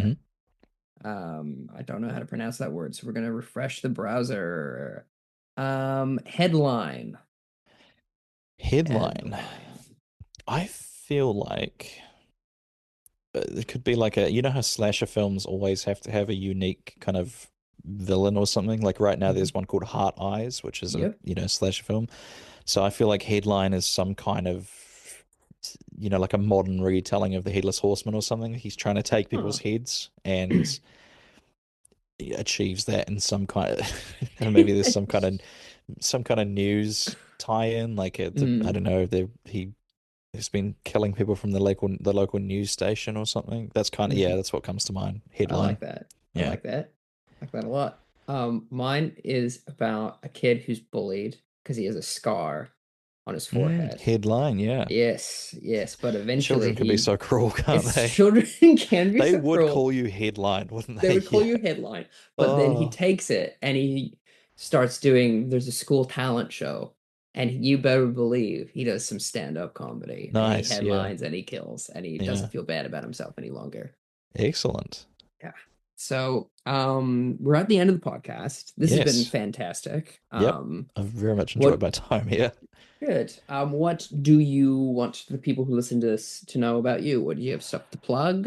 I don't know how to pronounce that word, so we're gonna refresh the browser. Headline. Headline. Headline. I feel like it could be like how slasher films always have to have a unique kind of villain or something. Like right now, Mhm. there's one called Heart Eyes, which is a Yep. slasher film. So I feel like Headline is some kind of like a modern retelling of the Headless Horseman or something. He's trying to take people's Huh. heads and he achieves that in some kind of maybe there's some kind of news tie-in. Like I Mm, don't know, he has been killing people from the local news station or something. That's kind of, yeah, mhm. that's what comes to mind. I Headline. like that. I Yeah. like that. I like that a lot. Mine is about a kid who's bullied because he has a scar on his forehead. Headline, yeah. Yes, yes, but eventually Children can be he so cruel, can't it's they? children can be They so would cruel. call you headline, wouldn't They they? would call Yeah. you headline, but then he Oh, takes it and he starts doing there's a school talent show and you better believe he does some stand-up comedy and he nice. Yeah. headlines and he kills and he Yeah. doesn't feel bad about himself any longer. Excellent. Yeah. So, we're at the end of the podcast. This has been Yes. fantastic. Yep. I've very much enjoyed What my time here. good. What do you want the people who listen to this to know about you? What do you have stuff to plug?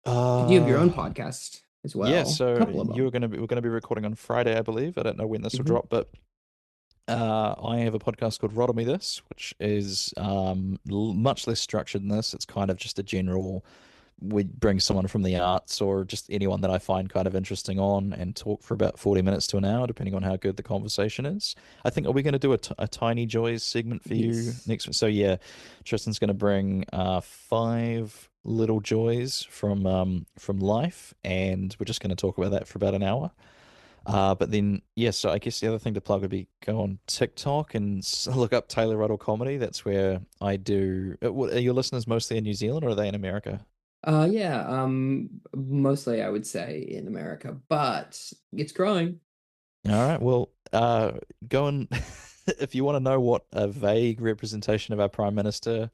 Because you have your own Uh, podcast as yeah, well. A so couple of them. we're gonna be recording on Friday, I believe. I don't know when this will Hmm. drop, but I have a podcast called Ruddle Me This, which is much less structured than this. It's kind of just a general. We bring someone from the arts or just anyone that I find kind of interesting on and talk for about 40 minutes to an hour, depending on how good the conversation is. I think, are we going to do a Tiny Joys segment for you Yes. next? So, yeah, Tristan's going to bring five little joys from life, and we're just going to talk about that for about an hour. But then, yeah, so I guess the other thing to plug would be go on TikTok and look up Taylor Ruddle Comedy. That's where I do. Are your listeners mostly in New Zealand or are they in America? Yeah, mostly I would say in America, but it's growing. All right, well, go and if you want to know what a vague representation of our Prime Minister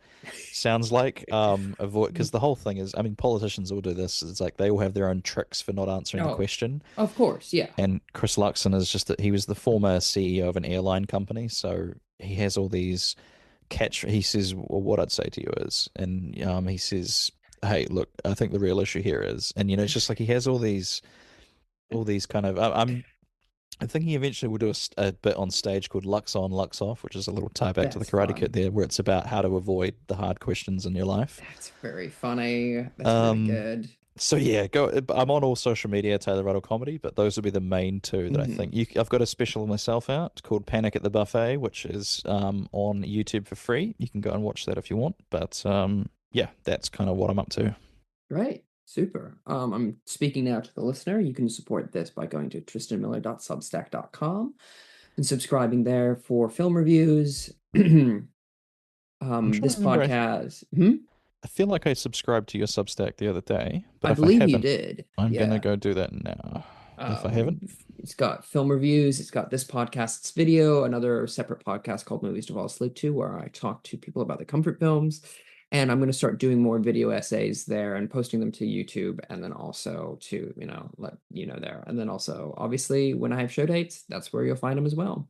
sounds like, avoid because the whole thing is, I mean, politicians all do this. It's like they all have their own tricks for not answering the Oh, question. of course, yeah. And Chris Luxon is just that he was the former CEO of an airline company, so he has all these he says, well, what I'd say to you is, and he says, hey, look, I think the real issue here is, and it's just like he has all these kind of. I'm thinking eventually we'll do a bit on stage called Lux On, Lux Off, which is a little tie back to the That's Karate Kid fun. there, where it's about how to avoid the hard questions in your life. That's very funny. That's really Um, good. so yeah, go. I'm on all social media, Taylor Ruddle Comedy, but those would be the main two that I think. Hmm. I've got a special myself out called Panic at the Buffet, which is on YouTube for free. You can go and watch that if you want. But yeah, that's kind of what I'm up to. Right. Super. I'm speaking now to the listener. You can support this by going to tristanmiller.substack.com and subscribing there for film reviews. I'm trying to This remember. podcast. Hmm? I feel like I subscribed to your Substack the other day, but I if I believe you haven't, did. I'm gonna Yeah. go do that now. If I Um, haven't, it's got film reviews. It's got this podcast's video, another separate podcast called Movies to Fall Asleep To, where I talk to people about the comfort films. And I'm going to start doing more video essays there and posting them to YouTube, and then also to, let you know there. And then also, obviously, when I have show dates, that's where you'll find them as well.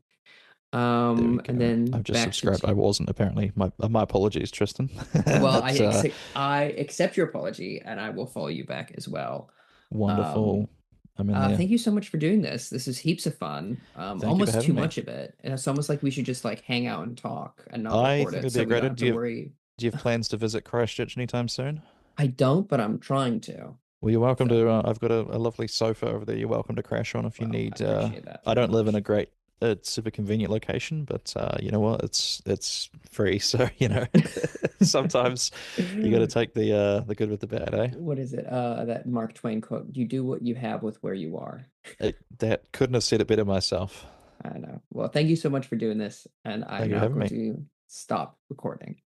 there we And go. then I've just back to subscribed. I wasn't apparently. My apologies, Tristan. well, But I accept your apology, and I will follow you back as well. Um, wonderful. I'm in there. Thank you so much for doing this. This is heaps of fun. Thank you for Almost too having me. much of it. And it's almost like we should just like hang out and talk and not I record think it it'd be so a we great don't idea. have to worry. Do you have plans to visit Christchurch anytime soon? I don't, but I'm trying to. Well, you're welcome to. So, I've got a lovely sofa over there. You're welcome to crash on if you well, I need. appreciate that I very don't live in a much. great, super convenient location, but you know what? It's free, so sometimes you got to take the good with the bad, eh? What is it? That Mark Twain quote, you do what you have with where you are. That couldn't have said it better myself. I know. Well, thank you so much for doing this, and I'm Thank you for now having going me. to stop recording.